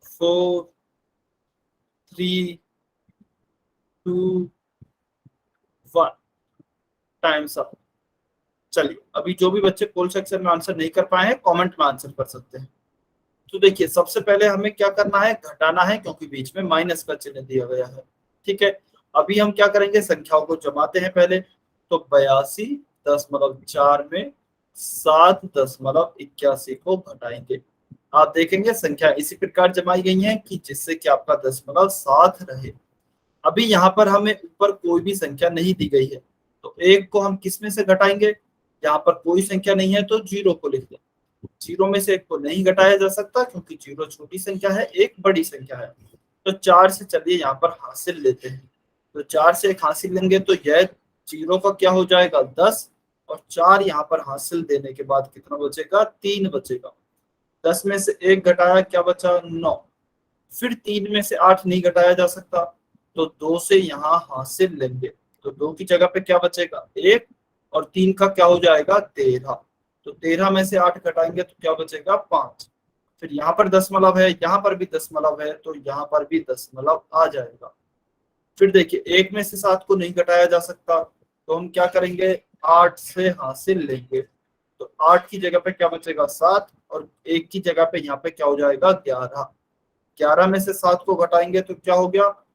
4, 3, 2, 1, times up. चलिए, अभी जो भी बच्चे पोल सेक्शन में आंसर नहीं कर पाए हैं, कमेंट में आंसर कर सकते हैं। तो देखिए, सबसे पहले हमें क्या करना है, घटाना है, क्योंकि बीच में माइनस का चिन्ह दिया गया है। ठीक है, अभी हम क्या करेंगे, संख्याओं को जमाते हैं पहले। तो 82.4 में 7.81 को घटाएंगे। आप देखेंगे संख्या इसी प्रकार जमाई गई है कि जिससे कि आपका दशमलव साथ रहे। अभी यहाँ पर हमें ऊपर कोई भी संख्या नहीं दी गई है, तो एक को हम किस में से घटाएंगे, यहाँ पर कोई संख्या नहीं है तो जीरो को लिख दें। जीरो में से एक को नहीं घटाया जा सकता, क्योंकि जीरो छोटी संख्या है, एक बड़ी संख्या है। तो 4 से चलिए यहाँ पर हासिल लेते हैं। तो 4 से एक हासिल लेंगे तो यह जीरो का क्या हो जाएगा, 10, और 4 यहाँ पर हासिल देने के बाद कितना बचेगा, 3 बचेगा। 10 में से एक घटाया, क्या बचा, 9। फिर 3 में से 8 नहीं घटाया जा सकता, तो 2 से यहाँ हासिल लेंगे, तो 2 की जगह पे क्या बचेगा, 1, और 3 का क्या हो जाएगा, 13। तो 13 में से 8 घटाएंगे तो क्या बचेगा, 5। फिर यहाँ पर दशमलव है, यहाँ पर भी दशमलव है, तो यहाँ पर भी दशमलव आ जाएगा। फिर देखिए, 1 में से 7 को नहीं घटाया जा सकता, तो हम क्या करेंगे, 8 से हासिल लेंगे। तो 8 की जगह पे क्या बचेगा, 7, और 1 की जगह पे यहाँ पे क्या हो जाएगा, 11। 11 में से 7 को घटाएंगे तो क्या हो गया,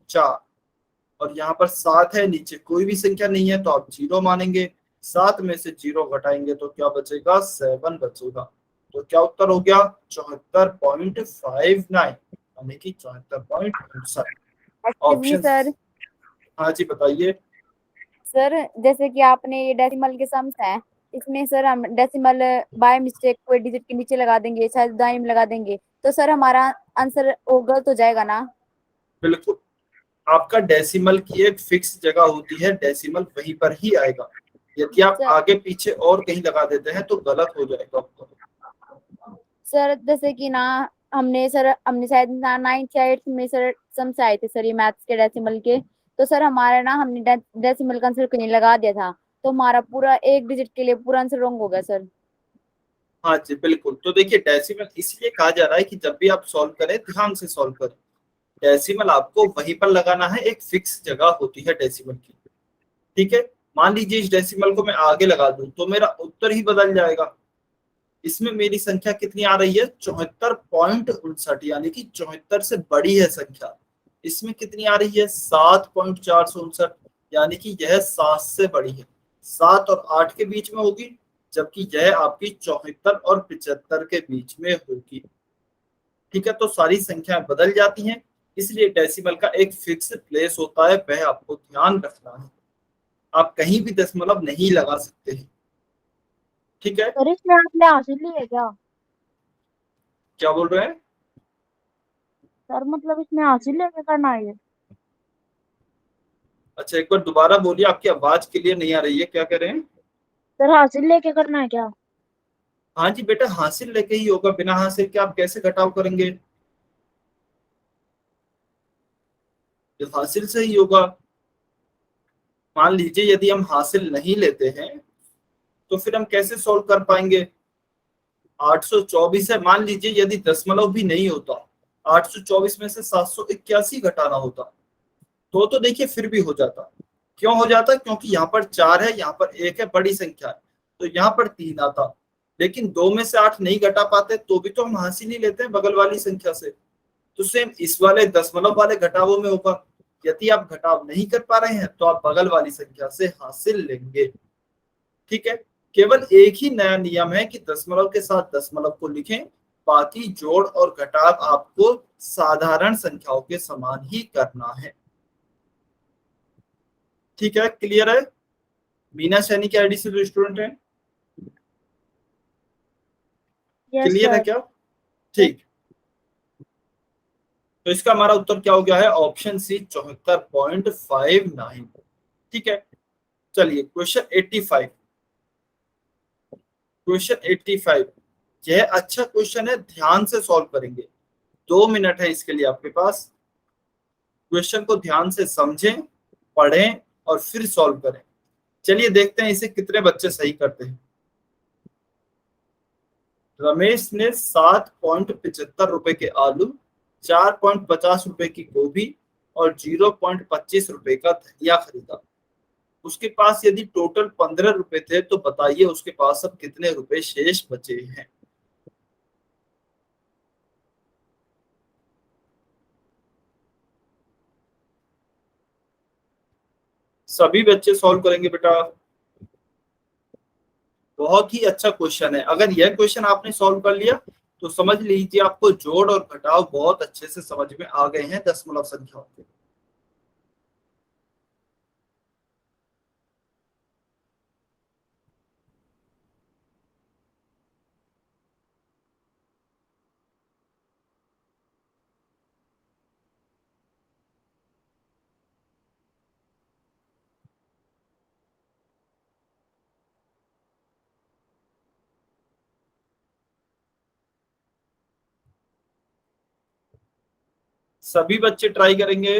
4, और यहाँ पर 7 है, नीचे कोई भी संख्या नहीं है तो आप जीरो मानेंगे। 7 में से जीरो घटाएंगे तो क्या बचेगा, 7 बचेगा। तो क्या उत्तर हो गया, 74.59, यानी कि 74.59 ऑप्शन। सर हाँ जी, बताइए। सर जैसे कि आपने ये डेसिमल के सम्स हैं, इसमें सर हम डेसिमल बाय मिस्टेक कोई डिजिट के नीचे लगा देंगे, शायद दाएं में लगा देंगे, तो सर हमारा आंसर वो गलत हो जाएगा ना। बिल्कुल, आपका डेसिमल की एक फिक्स जगह होती है, डेसिमल वहीं पर ही आएगा। यदि आप सर, आगे पीछे और कहीं लगा देते हैं तो गलत हो जाएगा उत्तर। सर जैसे कि ना हमने शायद 9th या 8th में सर सम्स आए थे सर ये मैथ्स के डेसिमल के, तो सर हमारा ना हमने डेसिमल का आंसर कहीं लगा दिया था, तो हमारा पूरा एक डिजिट के लिए पूरा आंसर रॉन्ग हो गया सर। हाँ जी, बिल्कुल। तो देखिए, डेसिमल इसलिए कहा जा रहा है कि जब भी आप सॉल्व करें, ध्यान से सॉल्व करें। डेसिमल आपको वहीं पर लगाना है, एक फिक्स जगह होती है डेसिमल की। ठीक है, मान लीजिए इस डेसिमल को मैं आगे लगा दूं तो मेरा उत्तर ही बदल जाएगा। इसमें मेरी संख्या कितनी आ रही है, 74.59, यानी कि 74 से बड़ी है संख्या। इसमें कितनी आ रही है, 7.459, यानी कि यह 7 से बड़ी है। 7 और 8 के बीच में होगी, जबकि यह आपकी 74 और 75 के बीच में होगी। ठीक है, तो सारी संख्याएं बदल जाती हैं, इसलिए डेसिमल का एक फिक्स प्लेस होता है, वह आपको ध्यान रखना है। आप कहीं भी दशमलव नहीं लगा सकते हैं। ठीक है, सर इसमें आपने हासिल ली है क्या? क्या बोल रहे हैं। सर मतलब इसमें हासिल लेके करना है ये? अच्छा, एक बार दोबारा बोलिए, आपकी आवाज क्लियर नहीं आ रही है, क्या कह रहे हैं। सर हासिल लेके करना है क्या? हाँ जी बेटा, हासिल लेके ही होगा, बिना हासिल के आप कैसे घटाव करेंगे, ये हासिल से ही होगा। मान लीजिए यदि हम हासिल नहीं लेते हैं तो फिर हम कैसे सॉल्व कर पाएंगे। 824 है, मान लीजिए यदि दशमलव भी नहीं होता, 824 में से 781 घटाना होता, तो देखिए फिर भी हो जाता। क्यों हो जाता, क्योंकि यहाँ पर 4 है, यहाँ पर 1 है, बड़ी संख्या है, तो यहाँ पर 3 आता। लेकिन 2 में से 8 नहीं घटा पाते तो भी तो हम हासिल ही लेते हैं बगल वाली संख्या से। तो सेम इस वाले दशमलव वाले घटावों में होगा, यदि आप घटाव नहीं कर पा रहे हैं तो आप बगल वाली संख्या से हासिल लेंगे। ठीक है, केवल एक ही नया नियम है कि दशमलव के साथ दशमलव को लिखें, बाकी जोड़ और घटाव आपको साधारण संख्याओं के समान ही करना है। ठीक है, क्लियर है। मीना सैनी के आईडी से जो स्टूडेंट है, यस क्लियर है सर। क्या? ठीक, तो इसका हमारा उत्तर क्या हो गया है? Option C 74.59। ठीक है, चलिए क्वेश्चन 85। क्वेश्चन 85 यह अच्छा क्वेश्चन है, ध्यान से सॉल्व करेंगे। 2 मिनट है इसके लिए आपके पास। क्वेश्चन को ध्यान से समझें, पढ़ें और फिर सॉल्व करें। चलिए देखते हैं इसे कितने बच्चे सही करते हैं। रमेश ने 7.75 रुपए के आलू, 4.50 रुपए की गोभी और 0.25 रुपए का धनिया खरीदा। उसके पास यदि टोटल 15 रुपए थे तो बताइए उसके पास अब कितने रुपए शेष बचे हैं। सभी बच्चे सॉल्व करेंगे बेटा। बहुत ही अच्छा क्वेश्चन है। अगर यह क्वेश्चन आपने सॉल्व कर लिया तो समझ लीजिए आपको जोड़ और घटाव बहुत अच्छे से समझ में आ गए हैं दशमलव संख्याओं के। सभी बच्चे ट्राई करेंगे।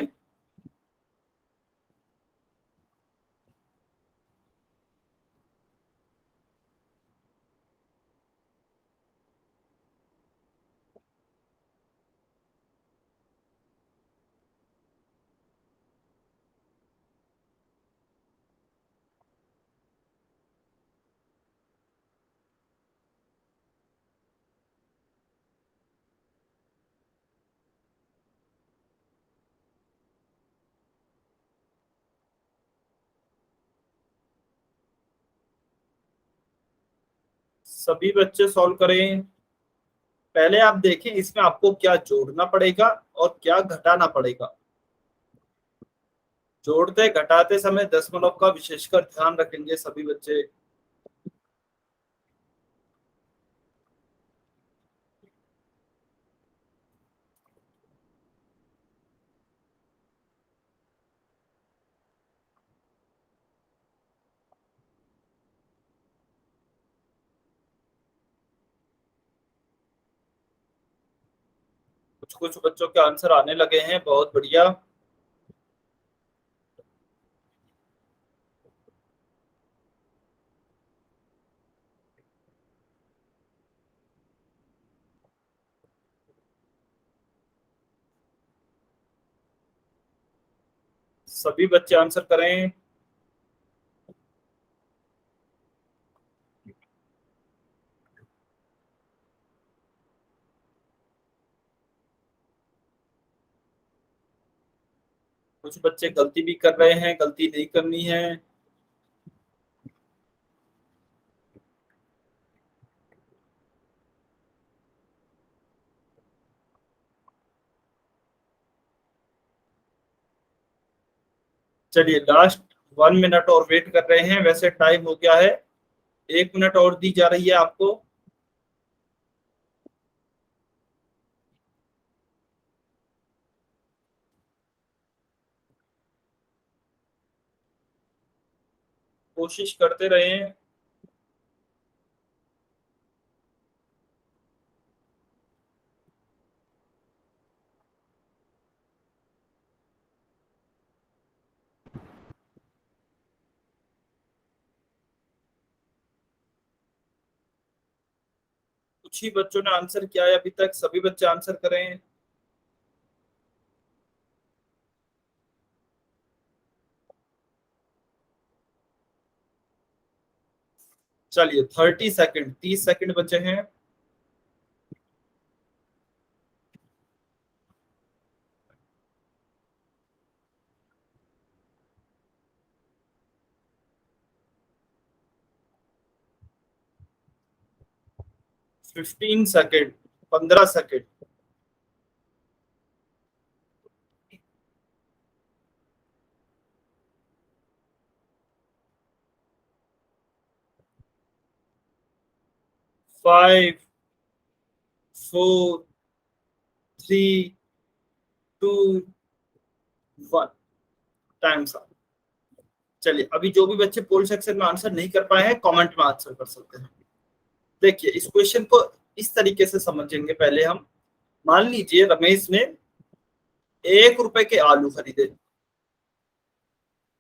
सभी बच्चे सॉल्व करें। पहले आप देखें इसमें आपको क्या जोड़ना पड़ेगा और क्या घटाना पड़ेगा। जोड़ते घटाते समय दशमलव का विशेषकर ध्यान रखेंगे सभी बच्चे। कुछ कुछ बच्चों के आंसर आने लगे हैं, बहुत बढ़िया। सभी बच्चे आंसर करें। कुछ बच्चे गलती भी कर रहे हैं, गलती नहीं करनी है। चलिए लास्ट 1 मिनट और वेट कर रहे हैं, वैसे टाइम हो गया है। 1 मिनट और दी जा रही है आपको। कोशिश करते रहें। कुछ ही बच्चों ने आंसर किया है अभी तक, सभी बच्चे आंसर करें। चलिए 30 सेकंड, 30 सेकंड बचे हैं। Fifteen second, 15 second. 5, 4 3 2 1 times up. चलिए अभी जो भी बच्चे पोल सेक्शन में आंसर नहीं कर पाए हैं कमेंट में आंसर कर सकते हैं। देखिए इस क्वेश्चन को इस तरीके से समझेंगे। पहले हम मान लीजिए रमेश ने 1 रुपए के आलू खरीदे,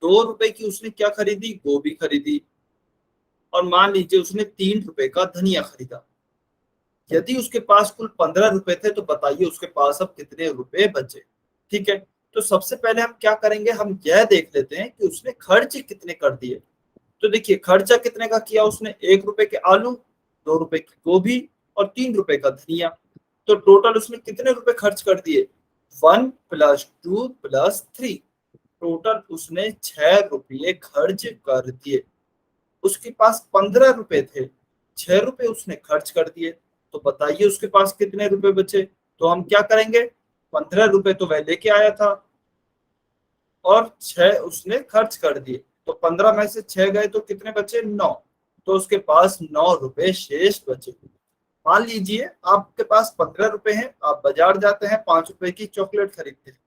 2 रुपए की उसने क्या खरीदी, गोभी खरीदी, और मान लीजिए उसने 3 रुपए का धनिया खरीदा। यदि उसके पास कुल 15 रुपए थे तो बताइए उसके पास अब कितने रुपए बचे। ठीक है, तो सबसे पहले हम क्या करेंगे, हम यह देख लेते हैं कि उसने खर्च कितने कर दिए। तो देखिए खर्चा कितने का किया उसने, 1 रुपए के आलू, 2 रुपए की गोभी और 3 रुपए का धनिया। तो टोटल उसने कितने रुपए खर्च कर दिए, 1 + 2 + 3। टोटल उसने 6 रुपये खर्च कर दिए। उसके पास 15 रुपए थे, 6 रुपए उसने खर्च कर दिए। तो बताइए उसके पास कितने रुपए बचे। तो हम क्या करेंगे, 15 रुपए तो वह लेके आया था और 6 उसने खर्च कर दिए। तो 15 में से 6 गए तो कितने बचे, 9। तो उसके पास 9 रुपए शेष बचे। मान लीजिए आपके पास 15 रुपए हैं, आप बाजार जाते हैं 5 रुपए की चॉकलेट खरीदते हैं,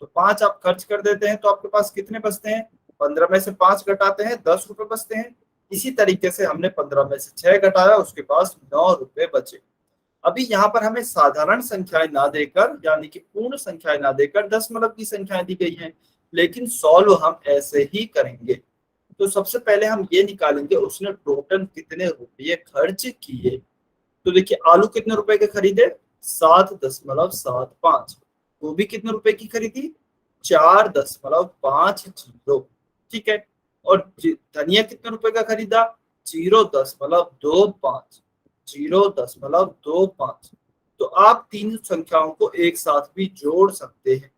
तो 5 आप खर्च कर देते हैं, तो आपके पास कितने बचते हैं, 15 में से 5 घटाते हैं 10 रुपए बचते हैं। इसी तरीके से हमने 15 में से 6 घटाया, उसके पास 9 रुपए बचे। अभी यहाँ पर हमें साधारण संख्याएं ना देकर यानी कि पूर्ण संख्याएं ना देकर दशमलव की संख्याएं दी गई हैं, लेकिन सॉल्व हम ऐसे ही करेंगे। तो सबसे पहले हम ये निकालेंगे उसने टोटल कितने रुपये खर्च किए। तो देखिए आलू कितने रुपए के खरीदे, 7.75। गोभी कितने रुपए की खरीदी, 4.50। ठीक है, और धनिया कितने रुपए का खरीदा, 0.25। 0.25। तो आप तीन संख्याओं को एक साथ भी जोड़ सकते हैं।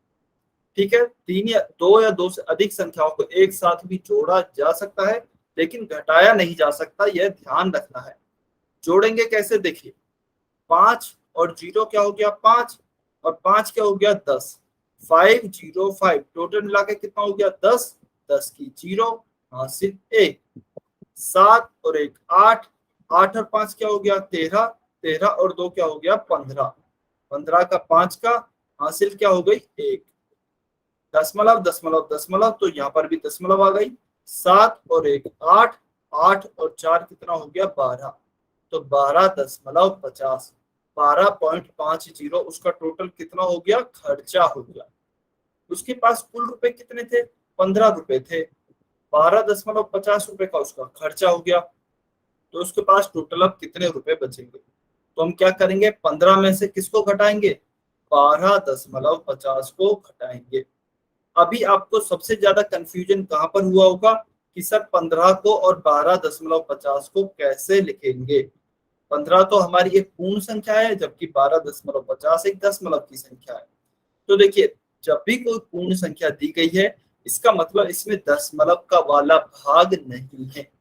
ठीक है, 3 या 2 या 2 से अधिक संख्याओं को एक साथ भी जोड़ा जा सकता है, लेकिन घटाया नहीं जा सकता, यह ध्यान रखना है। जोड़ेंगे कैसे, देखिए 5 और 0 क्या हो गया 5, और 5 क्या हो गया 10। 505 टोटल मिला के कितना हो गया 10। 10 की 0 हासिल 1। 7 और 1 8। 8 और 5 क्या हो गया 13। 13 और 2 क्या हो गया 15। 15 का 5 का हासिल क्या हो गई 1। दशमलव दशमलव दशमलव, तो यहाँ पर भी दशमलव आ गई। 7 और 1 8। 8 और 4 कितना हो गया 12। तो 12.50। 12.50 उसका टोटल कितना हो गया, खर्चा हो गया। उसके पास कुल रुपए कितने थे, 15 रुपए थे। 12.50 रुपए का उसका खर्चा हो गया। तो उसके पास टोटल अब कितने रुपए बचेंगे। तो हम क्या करेंगे, 15 में से किसको घटाएंगे, 12.50 को घटाएंगे। अभी आपको सबसे ज्यादा कंफ्यूजन कहां पर हुआ होगा कि सर 15 को और 12.50 को कैसे लिखेंगे। 15 तो हमारी एक पूर्ण संख्या है, जबकि 12.50 एक दशमलव की संख्या है। तो देखिए जब भी कोई पूर्ण संख्या दी गई है, इसका मतलब इसमें दशमलव का वाला भाग नहीं है।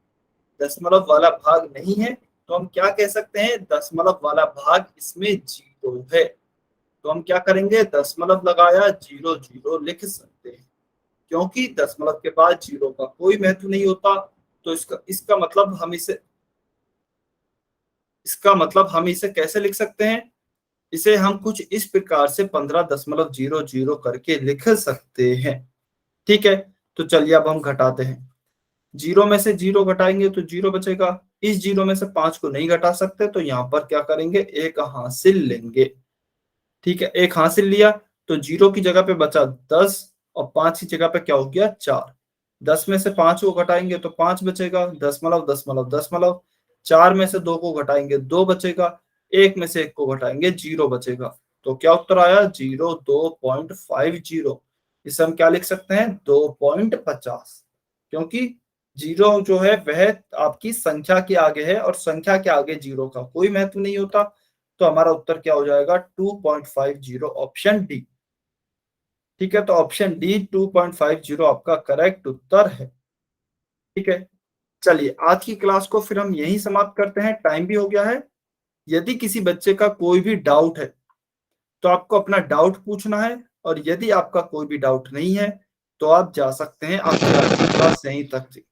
दशमलव वाला भाग नहीं है तो हम क्या कह सकते हैं, दशमलव वाला भाग इसमें 0 है। तो हम क्या करेंगे, दशमलव लगाया 0 0 लिख सकते हैं, क्योंकि दशमलव के बाद 0 का कोई महत्व नहीं होता। तो इसका मतलब हम इसे कैसे लिख सकते हैं, इसे हम कुछ इस प्रकार से 15.00 करके लिख सकते हैं। ठीक है, तो चलिए अब हम घटाते हैं। 0 में से 0 घटाएंगे तो 0 बचेगा। इस 0 में से 5 को नहीं घटा सकते, तो यहाँ पर क्या करेंगे, एक हासिल लेंगे। ठीक है, एक हासिल लिया तो 0 की जगह पे बचा 10 और 5 की जगह पे क्या हो गया 4। 10 में से 5 को घटाएंगे तो 5 बचेगा। दशमलव दशमलव दशमलव। 4 में से 2 को घटाएंगे 2 बचेगा। 1 में से 1 को घटाएंगे 0 बचेगा। तो क्या उत्तर आया 2.50। इसे हम क्या लिख सकते हैं, 2.50, क्योंकि 0 जो है वह आपकी संख्या के आगे है और संख्या के आगे 0 का कोई महत्व नहीं होता। तो हमारा उत्तर क्या हो जाएगा 2.50, ऑप्शन डी। ठीक है, तो ऑप्शन डी 2.50 आपका करेक्ट उत्तर है। ठीक है, चलिए आज की क्लास को फिर हम यहीं समाप्त करते हैं, टाइम भी हो गया है। यदि किसी बच्चे का कोई भी डाउट है तो आपको अपना डाउट पूछना है, और यदि आपका कोई भी डाउट नहीं है तो आप जा सकते हैं। आपकी आज की क्लास यहीं तक थी।